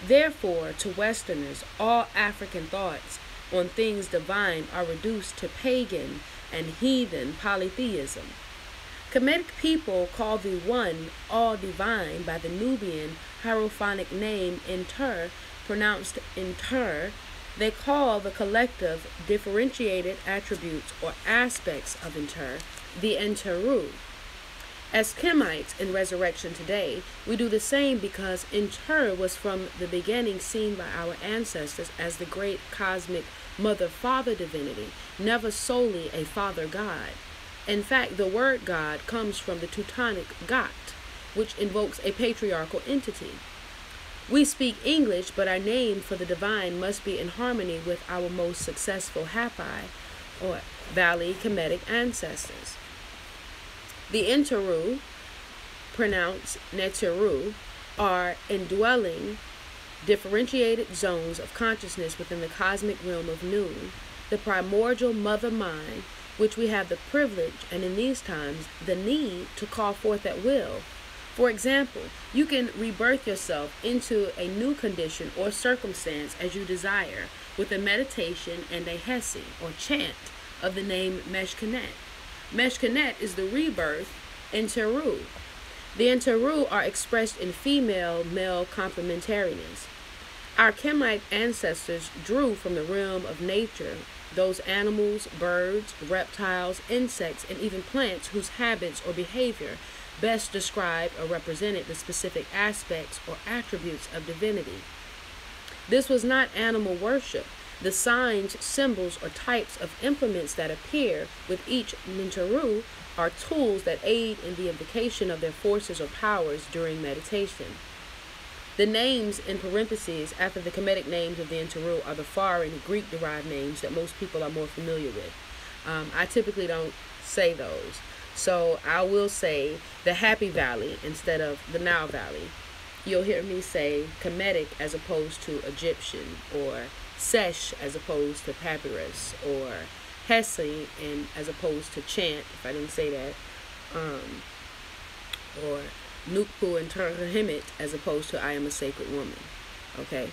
Therefore, to Westerners, all African thoughts on things divine are reduced to pagan and heathen polytheism. Kemetic people call the one all divine by the Nubian hierophonic name Inter, pronounced Inter. They call the collective differentiated attributes or aspects of Inter the Interu. As Kemites in Resurrection today, we do the same because Inter was from the beginning seen by our ancestors as the great cosmic mother-father divinity, never solely a father-god. In fact, the word God comes from the Teutonic Gat, which invokes a patriarchal entity. We speak English, but our name for the divine must be in harmony with our most successful Hapi, or Valley Kemetic ancestors. The Interu, pronounced Neteru, are indwelling, differentiated zones of consciousness within the cosmic realm of Nun, the primordial mother mind, which we have the privilege, and in these times, the need to call forth at will. For example, you can rebirth yourself into a new condition or circumstance as you desire with a meditation and a hesi, or chant, of the name Meshkunet. Meshkunet is the rebirth Interu. The Interu are expressed in female-male complementariness. Our Kemite ancestors drew from the realm of nature those animals, birds, reptiles, insects, and even plants whose habits or behavior best described or represented the specific aspects or attributes of divinity. This was not animal worship. The signs, symbols, or types of implements that appear with each Nintaru are tools that aid in the invocation of their forces or powers during meditation. The names in parentheses after the Kemetic names of the Interu are the foreign Greek-derived names that most people are more familiar with. I typically don't say those. So I will say the Happy Valley instead of the Nile Valley. You'll hear me say Kemetic as opposed to Egyptian, or Sesh as opposed to papyrus, or Hesi and as opposed to chant, if I didn't say that, or Nukpu and Terhimit as opposed to I am a sacred woman. Okay?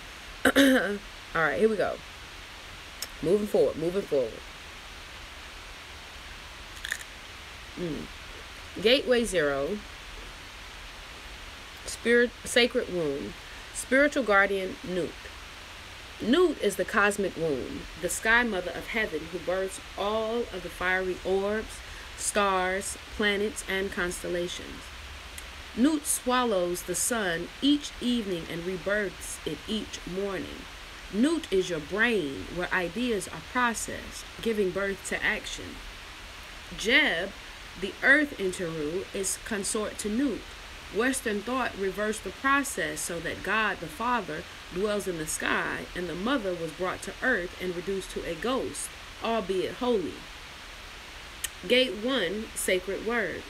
All right, here we go. Moving forward. Gateway 0, sacred womb, spiritual guardian Nut. Nut is the cosmic womb, the sky mother of heaven who births all of the fiery orbs, stars, planets, and constellations. Newt swallows the sun each evening and rebirths it each morning. Newt is your brain where ideas are processed, giving birth to action. Jeb, the earth in Teru, is consort to Newt. Western thought reversed the process so that God the Father dwells in the sky and the Mother was brought to earth and reduced to a ghost, albeit holy. Gate 1, Sacred Word.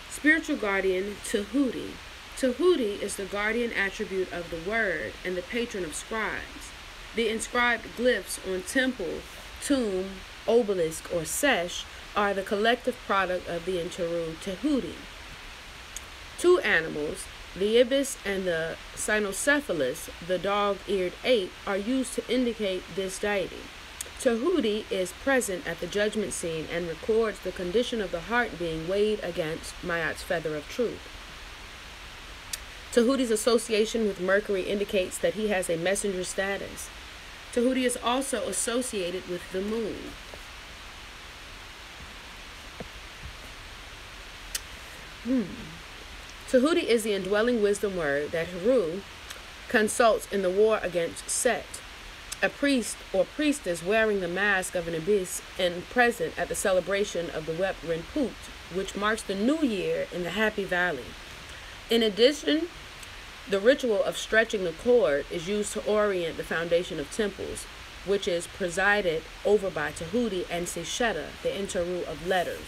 Spiritual guardian Tahuti. Tahuti is the guardian attribute of the word and the patron of scribes. The inscribed glyphs on temple, tomb, obelisk, or sesh are the collective product of the Teru Tahuti. Two animals, the ibis and the cynocephalus, the dog-eared ape, are used to indicate this deity. Tahuti is present at the judgment scene and records the condition of the heart being weighed against Mayat's feather of truth. Tahuti's association with Mercury indicates that he has a messenger status. Tahuti is also associated with the moon. Tahuti is the indwelling wisdom word that Heru consults in the war against Set. A priest or priestess wearing the mask of an ibis and present at the celebration of the Wep Rinpoot, which marks the new year in the Happy Valley. In addition, the ritual of stretching the cord is used to orient the foundation of temples, which is presided over by Tahuti and Sesheta, the Teru of letters.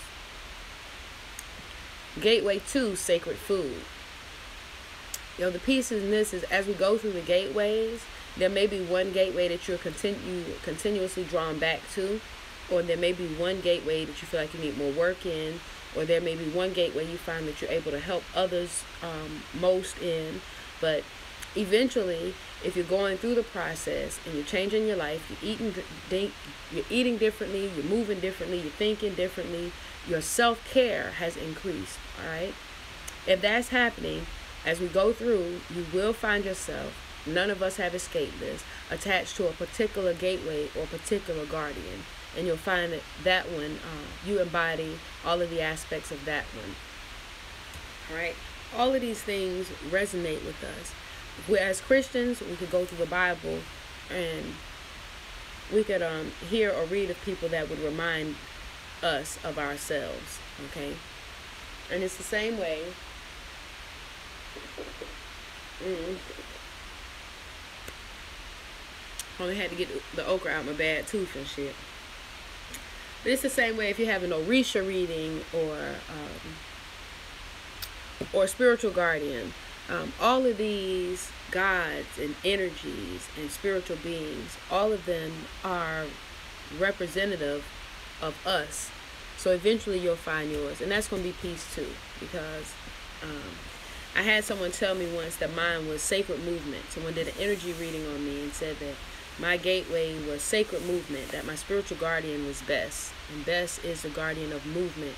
Gateway 2, Sacred Food. The piece in this is as we go through the gateways, there may be one gateway that you're continuously drawn back to, or there may be one gateway that you feel like you need more work in, or there may be one gateway you find that you're able to help others most in. But eventually, if you're going through the process and you're changing your life, you're eating differently, you're moving differently, you're thinking differently, your self-care has increased, all right? If that's happening, as we go through, you will find yourself, none of us have escaped this, attached to a particular gateway or particular guardian. And you'll find that that one, you embody all of the aspects of that one. All right? All of these things resonate with us. As Christians, we could go through the Bible and we could hear or read of people that would remind us of ourselves, okay? And it's the same way. Only had to get the okra out my bad tooth and shit. But it's the same way if you're having Orisha reading or spiritual guardian. All of these gods and energies and spiritual beings, all of them are representative of us. So eventually you'll find yours. And that's going to be peace too. Because I had someone tell me once that mine was sacred movement. Someone did an energy reading on me and said that my gateway was sacred movement, that my spiritual guardian was Bess. And Bess is the guardian of movement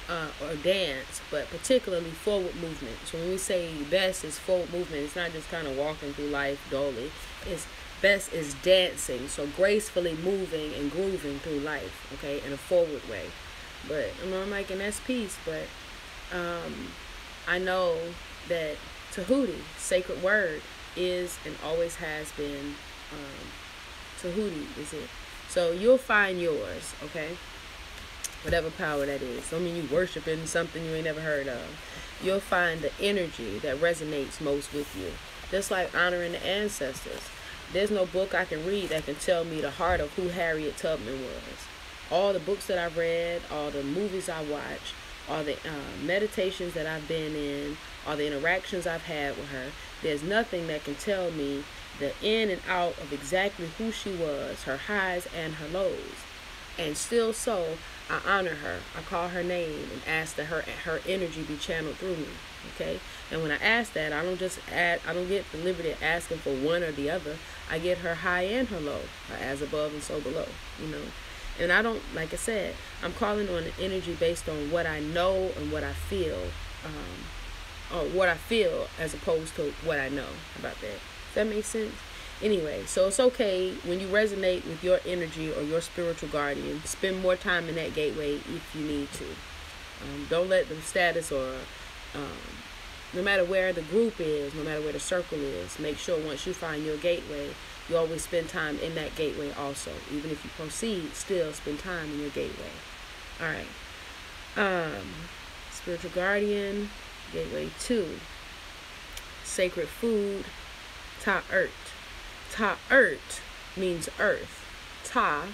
or dance, but particularly forward movement. So when we say Bess is forward movement, it's not just kind of walking through life dully. Bess is dancing, so gracefully moving and grooving through life, okay, in a forward way. But I'm like, and that's peace. But I know that Tahuti, sacred word, is and always has been. Tahuti is it. So you'll find yours, okay? Whatever power that is. Don't mean you worshiping something you ain't never heard of. You'll find the energy that resonates most with you. Just like honoring the ancestors. There's no book I can read that can tell me the heart of who Harriet Tubman was. All the books that I've read, all the movies I watched, all the meditations that I've been in, all the interactions I've had with her, there's nothing that can tell me the in and out of exactly who she was, her highs and her lows. And still so, I honor her. I call her name and ask that her energy be channeled through me. Okay? And when I ask that, I don't get the liberty of asking for one or the other. I get her high and her low, her as above and so below, you know. And I don't, like I said, I'm calling on an energy based on what I know and what I feel, or what I feel as opposed to what I know about that. Does that make sense? Anyway, so it's okay when you resonate with your energy or your spiritual guardian. Spend more time in that gateway if you need to. Don't let the status or No matter where the group is, no matter where the circle is, make sure once you find your gateway, you always spend time in that gateway also. Even if you proceed, still spend time in your gateway. All right. Spiritual guardian, gateway 2. Sacred food, Ta'ert. Ta'ert means earth. Ta'ert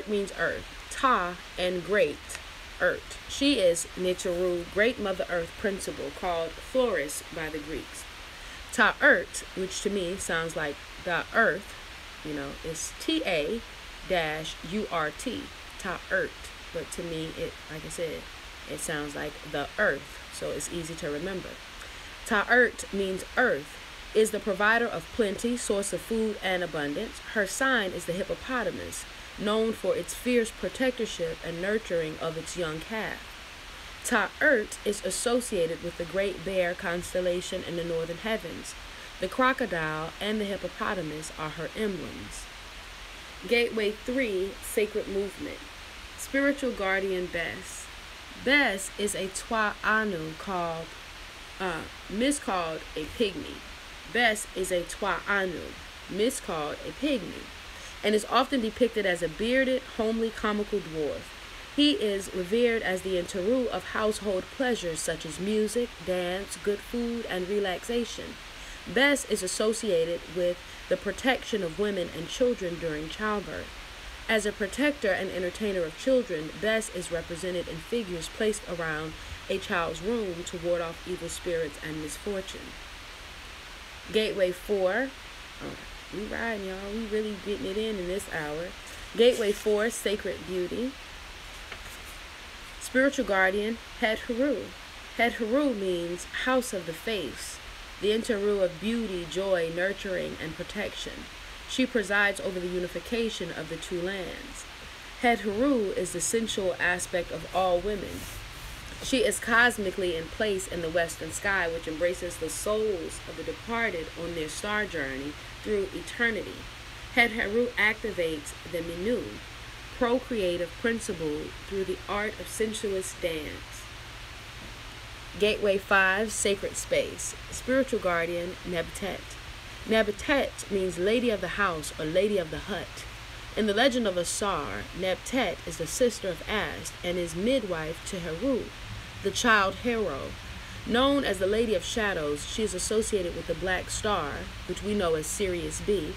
means earth. Ta and great earth. She is Nichiru, great Mother Earth principle, called Thoris by the Greeks. Ta'ert, which to me sounds like the earth, is T-A-U-R-T. Ta'ert. But to me, like I said, it sounds like the earth, so it's easy to remember. Ta'ert means earth, is the provider of plenty, source of food and abundance. Her sign is the hippopotamus, known for its fierce protectorship and nurturing of its young calf. Ta'ert is associated with the Great Bear constellation in the northern heavens. The crocodile and the hippopotamus are her emblems. Gateway 3, sacred movement. Spiritual guardian Bes. Bes is a Twa Anu miscalled a pygmy. Bes is a Twa Anu, miscalled a pygmy, and is often depicted as a bearded, homely, comical dwarf. He is revered as the Interu of household pleasures such as music, dance, good food, and relaxation. Bes is associated with the protection of women and children during childbirth. As a protector and entertainer of children, Bes is represented in figures placed around a child's room to ward off evil spirits and misfortune. Gateway 4. We riding, y'all. We really getting it in this hour. Gateway 4, sacred beauty. Spiritual guardian, Het Heru. Het Heru means house of the face, the Interu of beauty, joy, nurturing, and protection. She presides over the unification of the two lands. Het Heru is the sensual aspect of all women. She is cosmically in place in the western sky, which embraces the souls of the departed on their star journey through eternity. Het Heru activates the Minu, procreative principle, through the art of sensuous dance. Gateway 5, sacred space. Spiritual guardian, Nebtet. Nebtet means lady of the house or lady of the hut. In the legend of Asar, Nebtet is the sister of Ast and is midwife to Heru, the child hero. Known as the Lady of Shadows, she is associated with the Black Star, which we know as Sirius B.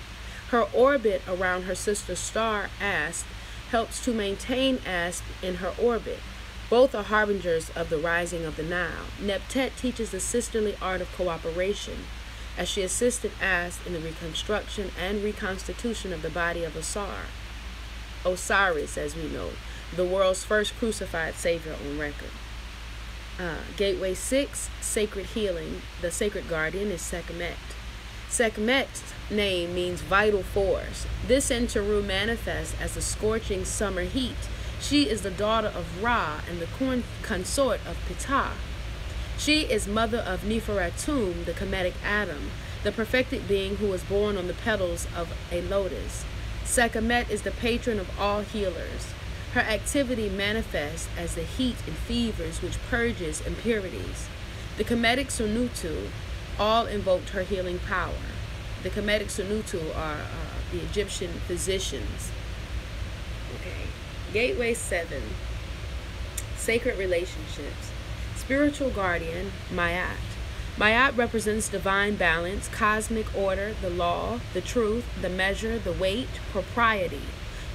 Her orbit around her sister star, Ast, helps to maintain Ast in her orbit. Both are harbingers of the rising of the Nile. Nebtet teaches the sisterly art of cooperation, as she assisted Ast in the reconstruction and reconstitution of the body of Osiris, as we know, the world's first crucified savior on record. Gateway 6, sacred healing. The sacred guardian is Sekhmet. Sekhmet's name means vital force. This Interu manifests as the scorching summer heat. She is the daughter of Ra and the consort of Ptah. She is mother of Neferatum, the Kemetic Adam, the perfected being who was born on the petals of a lotus. Sekhmet is the patron of all healers. Her activity manifests as the heat and fevers which purges impurities. The Kemetic Sunutu all invoked her healing power. The Kemetic Sunutu are the Egyptian physicians. Okay. Gateway 7, sacred relationships. Spiritual guardian, Mayat. Mayat represents divine balance, cosmic order, the law, the truth, the measure, the weight, propriety.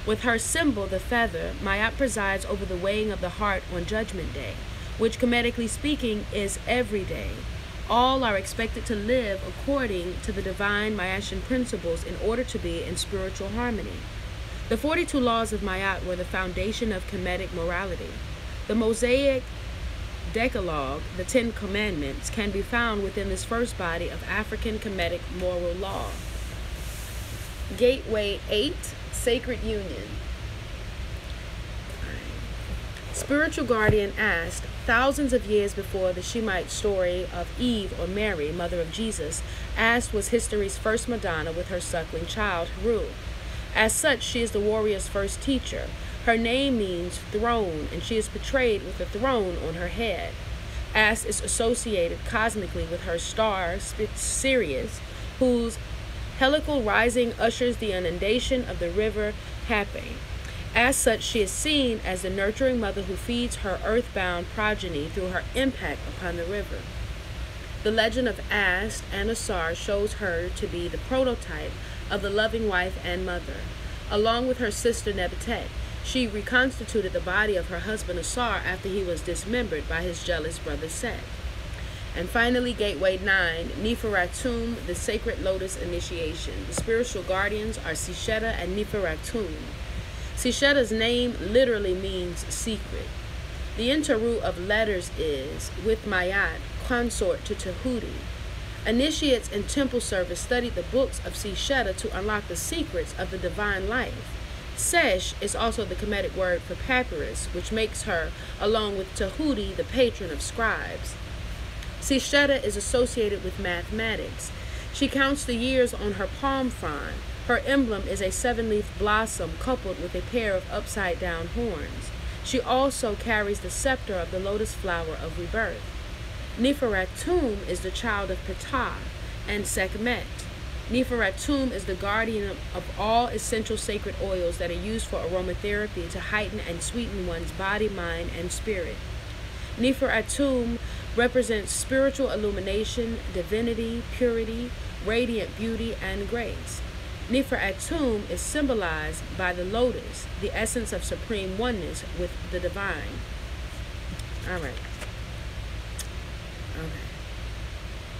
With her symbol, the feather, Mayat presides over the weighing of the heart on Judgment Day, which, Kemetically speaking, is every day. All are expected to live according to the divine Mayatian principles in order to be in spiritual harmony. The 42 laws of Mayat were the foundation of Kemetic morality. The Mosaic Decalogue, the 10 Commandments, can be found within this first body of African Kemetic moral law. Gateway 8, sacred union. Spiritual guardian asked, thousands of years before the Shemite story of Eve or Mary, mother of Jesus, Ast was history's first Madonna with her suckling child, Heru. As such, she is the warrior's first teacher. Her name means throne, and she is portrayed with a throne on her head. As is associated cosmically with her star, Sirius, whose helical rising ushers the inundation of the river Hape. As such, she is seen as the nurturing mother who feeds her earthbound progeny through her impact upon the river. The legend of Ast and Asar shows her to be the prototype of the loving wife and mother. Along with her sister Nebutet, she reconstituted the body of her husband Asar after he was dismembered by his jealous brother Set. And finally, Gateway 9, Neferatum, the Sacred Lotus Initiation. The spiritual guardians are Sisheta and Neferatum. Sisheta's name literally means secret. The interroot of letters is, with Mayat, consort to Tahuti. Initiates in temple service studied the books of Sisheta to unlock the secrets of the divine life. Sesh is also the Kemetic word for papyrus, which makes her, along with Tahuti, the patron of scribes. Sisheta is associated with mathematics. She counts the years on her palm frond. Her emblem is a 7-leaf blossom coupled with a pair of upside-down horns. She also carries the scepter of the lotus flower of rebirth. Neferatum is the child of Ptah and Sekhmet. Neferatum is the guardian of all essential sacred oils that are used for aromatherapy to heighten and sweeten one's body, mind, and spirit. Neferatum represents spiritual illumination, divinity, purity, radiant beauty, and grace. Neferatum is symbolized by the lotus, the essence of supreme oneness with the divine. All right.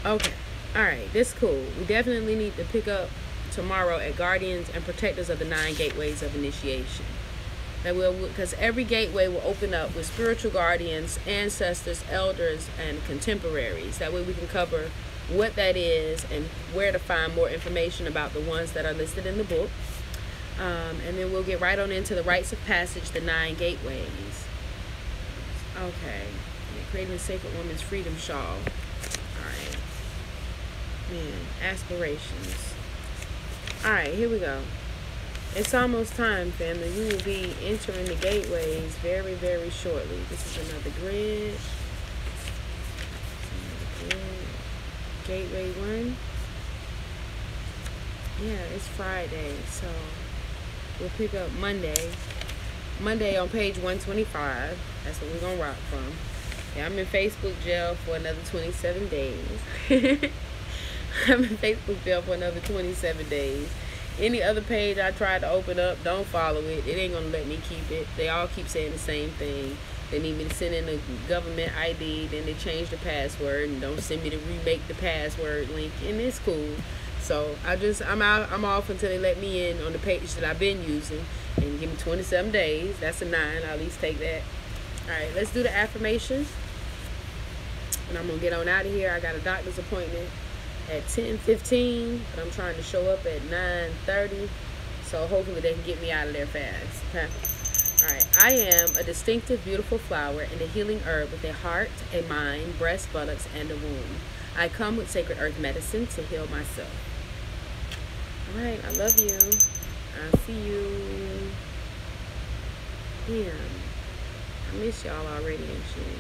Okay. All right. This is cool. We definitely need to pick up tomorrow at Guardians and Protectors of the 9 Gateways of Initiation. That will, because every gateway will open up with spiritual guardians, ancestors, elders, and contemporaries. That way we can cover what that is and where to find more information about the ones that are listed in the book. And then we'll get right on into the rites of passage, the 9 gateways. Okay. Creating a Sacred Woman's Freedom Shawl. Alright. Man, aspirations. Alright, here we go. It's almost time, family. We will be entering the gateways very, very shortly. This is another grid. Gateway 1. Yeah, it's Friday, so we'll pick up Monday. Monday on page 125. That's what we're going to rock from. Yeah, I'm in Facebook jail for another 27 days. I'm in Facebook jail for another 27 days. Any other page I try to open up, don't follow it. It ain't going to let me keep it. They all keep saying the same thing. They need me to send in a government ID, then they change the password and don't send me to remake the password link, and it's cool. So I'm off until they let me in on the page that I've been using and give me 27 days. That's a 9. I'll at least take that. Alright, let's do the affirmations. And I'm going to get on out of here. I got a doctor's appointment at 10:15, but I'm trying to show up at 9:30. So hopefully they can get me out of there fast. Okay? Alright, I am a distinctive, beautiful flower and a healing herb with a heart, a mind, breast, buttocks, and a womb. I come with sacred earth medicine to heal myself. Alright, I love you. I'll see you. Damn. I miss y'all already and shit.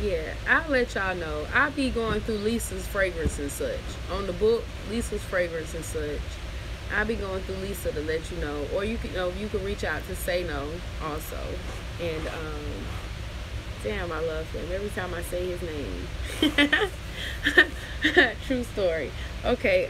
Yeah, I'll let y'all know. I'll be going through Lisa's fragrance and such. On the book, Lisa's fragrance and such. I'll be going through Lisa to let you know. Or you can you can reach out to Say No also. And damn, I love him. Every time I say his name. True story. Okay,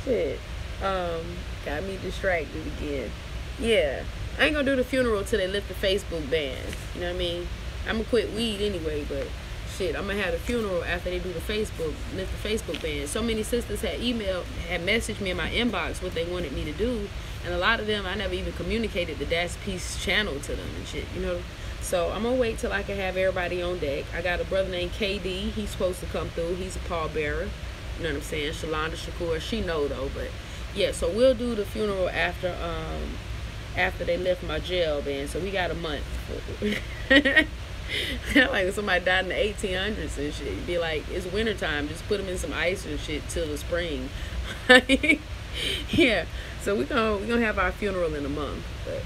shit. Got me distracted again. Yeah. I ain't gonna do the funeral till they lift the Facebook ban. You know what I mean? I'm gonna quit weed anyway, but shit, I'm gonna have the funeral after they do the lift the Facebook ban. So many sisters had messaged me in my inbox what they wanted me to do, and a lot of them I never even communicated the Dash Peace channel to them and shit, you know. So I'm gonna wait till I can have everybody on deck. I got a brother named KD. He's supposed to come through. He's a pallbearer. You know what I'm saying? Shalonda Shakur. She know though, but yeah. So we'll do the funeral after they lift my jail ban. So we got a month. Like if somebody died in the 1800s and shit, you'd be like, it's wintertime, just put them in some ice and shit till the spring. Yeah. So we're gonna have our funeral in a month, but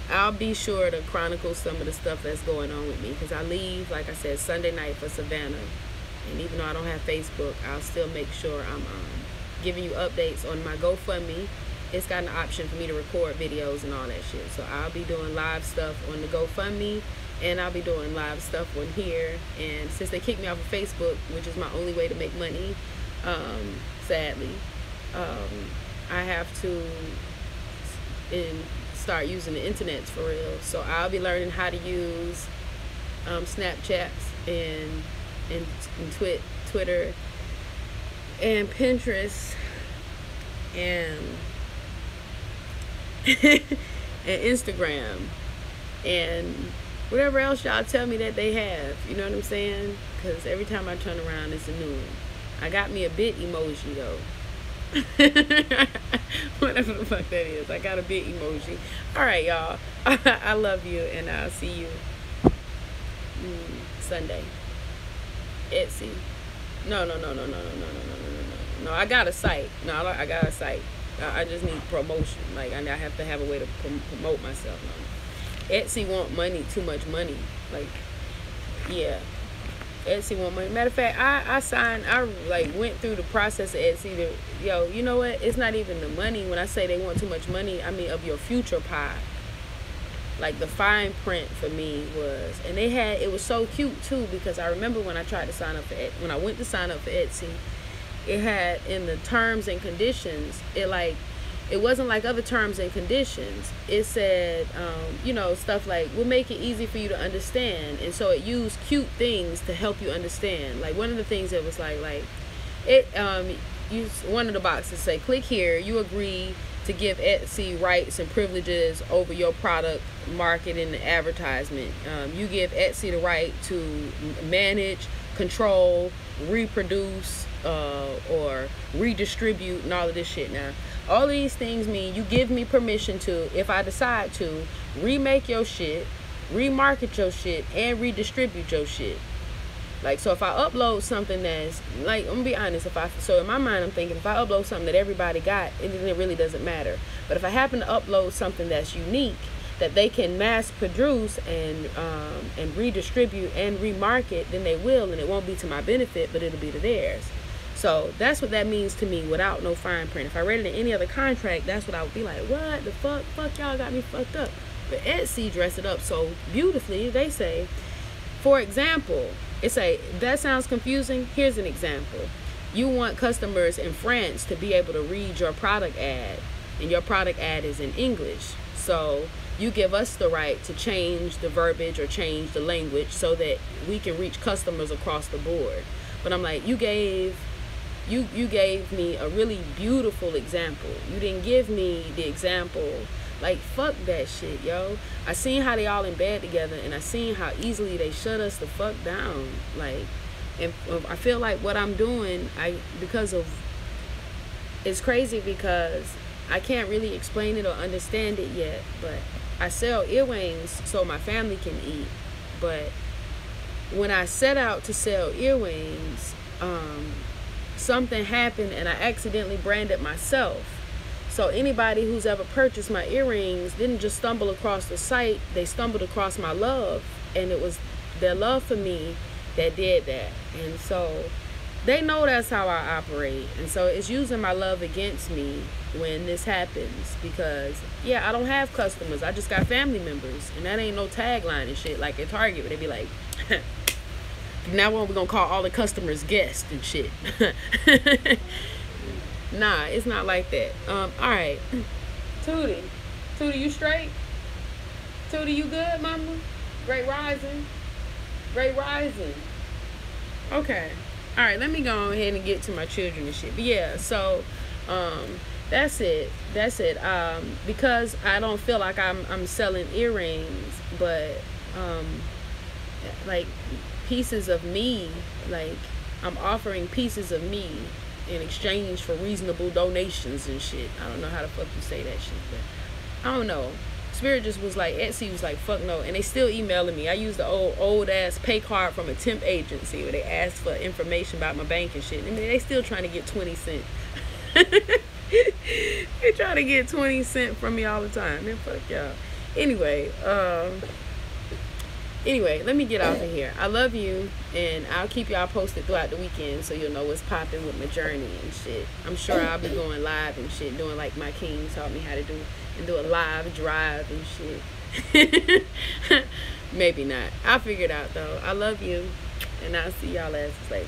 I'll be sure to chronicle some of the stuff that's going on with me because I leave, like I said, Sunday night for Savannah, and even though I don't have Facebook, I'll still make sure I'm giving you updates on my GoFundMe. It's got an option for me to record videos and all that shit. So I'll be doing live stuff on the GoFundMe, and I'll be doing live stuff on here. And since they kicked me off of Facebook, which is my only way to make money, sadly, I have to start using the internet for real. So I'll be learning how to use Snapchats and Twitter and Pinterest and and Instagram and whatever else y'all tell me that they have. You know what I'm saying? Because every time I turn around, it's a new one. I got me a bit emoji though. Whatever the fuck that is, I got a bit emoji. All right, y'all. I love you, and I'll see you Sunday. Etsy. No. No, I got a site. No, I got a site. I just need promotion. Like, I have to have a way to promote myself. No. Etsy want money, too much money. Like, yeah. Etsy want money. Matter of fact, I went through the process of Etsy to, you know what? It's not even the money. When I say they want too much money, I mean of your future pie. Like the fine print for me was, and it was so cute too, because I remember when I tried to sign up when I went to sign up for Etsy, it had in the terms and conditions, it wasn't like other terms and conditions. It said, stuff like, we'll make it easy for you to understand. And so it used cute things to help you understand. Like one of the things that was one of the boxes say, click here, you agree to give Etsy rights and privileges over your product, marketing, and advertisement. You give Etsy the right to manage, control, reproduce, or redistribute, and all of this shit. Now, all of these things mean you give me permission to, if I decide to, remake your shit, remarket your shit, and redistribute your shit. Like, so if I upload something that's, like, I'm gonna be honest, so in my mind I'm thinking, if I upload something that everybody got, it really doesn't matter. But if I happen to upload something that's unique, that they can mass produce and redistribute and remarket, then they will, and it won't be to my benefit, but it'll be to theirs. So that's what that means to me without no fine print. If I read it in any other contract, that's what I would be like, what the fuck? Fuck, y'all got me fucked up. But Etsy dressed it up so beautifully. They say, for example, that sounds confusing. Here's an example. You want customers in France to be able to read your product ad, and your product ad is in English. So you give us the right to change the verbiage or change the language so that we can reach customers across the board. But I'm like, you gave me a really beautiful example. You didn't give me the example. Like, fuck that shit, yo. I seen how they all in bed together, and I seen how easily they shut us the fuck down. Like, and I feel like what I'm doing, it's crazy because I can't really explain it or understand it yet, but I sell earrings so my family can eat. But when I set out to sell earrings, something happened and I accidentally branded myself. So anybody who's ever purchased my earrings didn't just stumble across the site, they stumbled across my love, and it was their love for me that did that. And so they know that's how I operate, and so it's using my love against me when this happens, because I don't have customers, I just got family members, and that ain't no tagline and shit like at Target where they be like, now we're gonna call all the customers guests and shit. Nah, it's not like that. All right, Tootie, you straight? Tootie, you good, mama? Great rising. Okay. All right, let me go ahead and get to my children and shit. But so that's it. Because I don't feel like I'm selling earrings, but like pieces of me, like I'm offering pieces of me in exchange for reasonable donations and shit. I don't know how the fuck you say that shit, but I don't know. Spirit just was like, Etsy was like, fuck no. And they still emailing me. I used the old ass pay card from a temp agency where they asked for information about my bank and shit. I mean, they still trying to get 20 cents. They try to get 20 cents from me all the time. Man, fuck y'all. Anyway, let me get off of here. I love you, and I'll keep y'all posted throughout the weekend so you'll know what's popping with my journey and shit. I'm sure I'll be going live and shit, doing like my king taught me how to do, and do a live drive and shit. Maybe not. I'll figure it out though. I love you, and I'll see y'all asses later.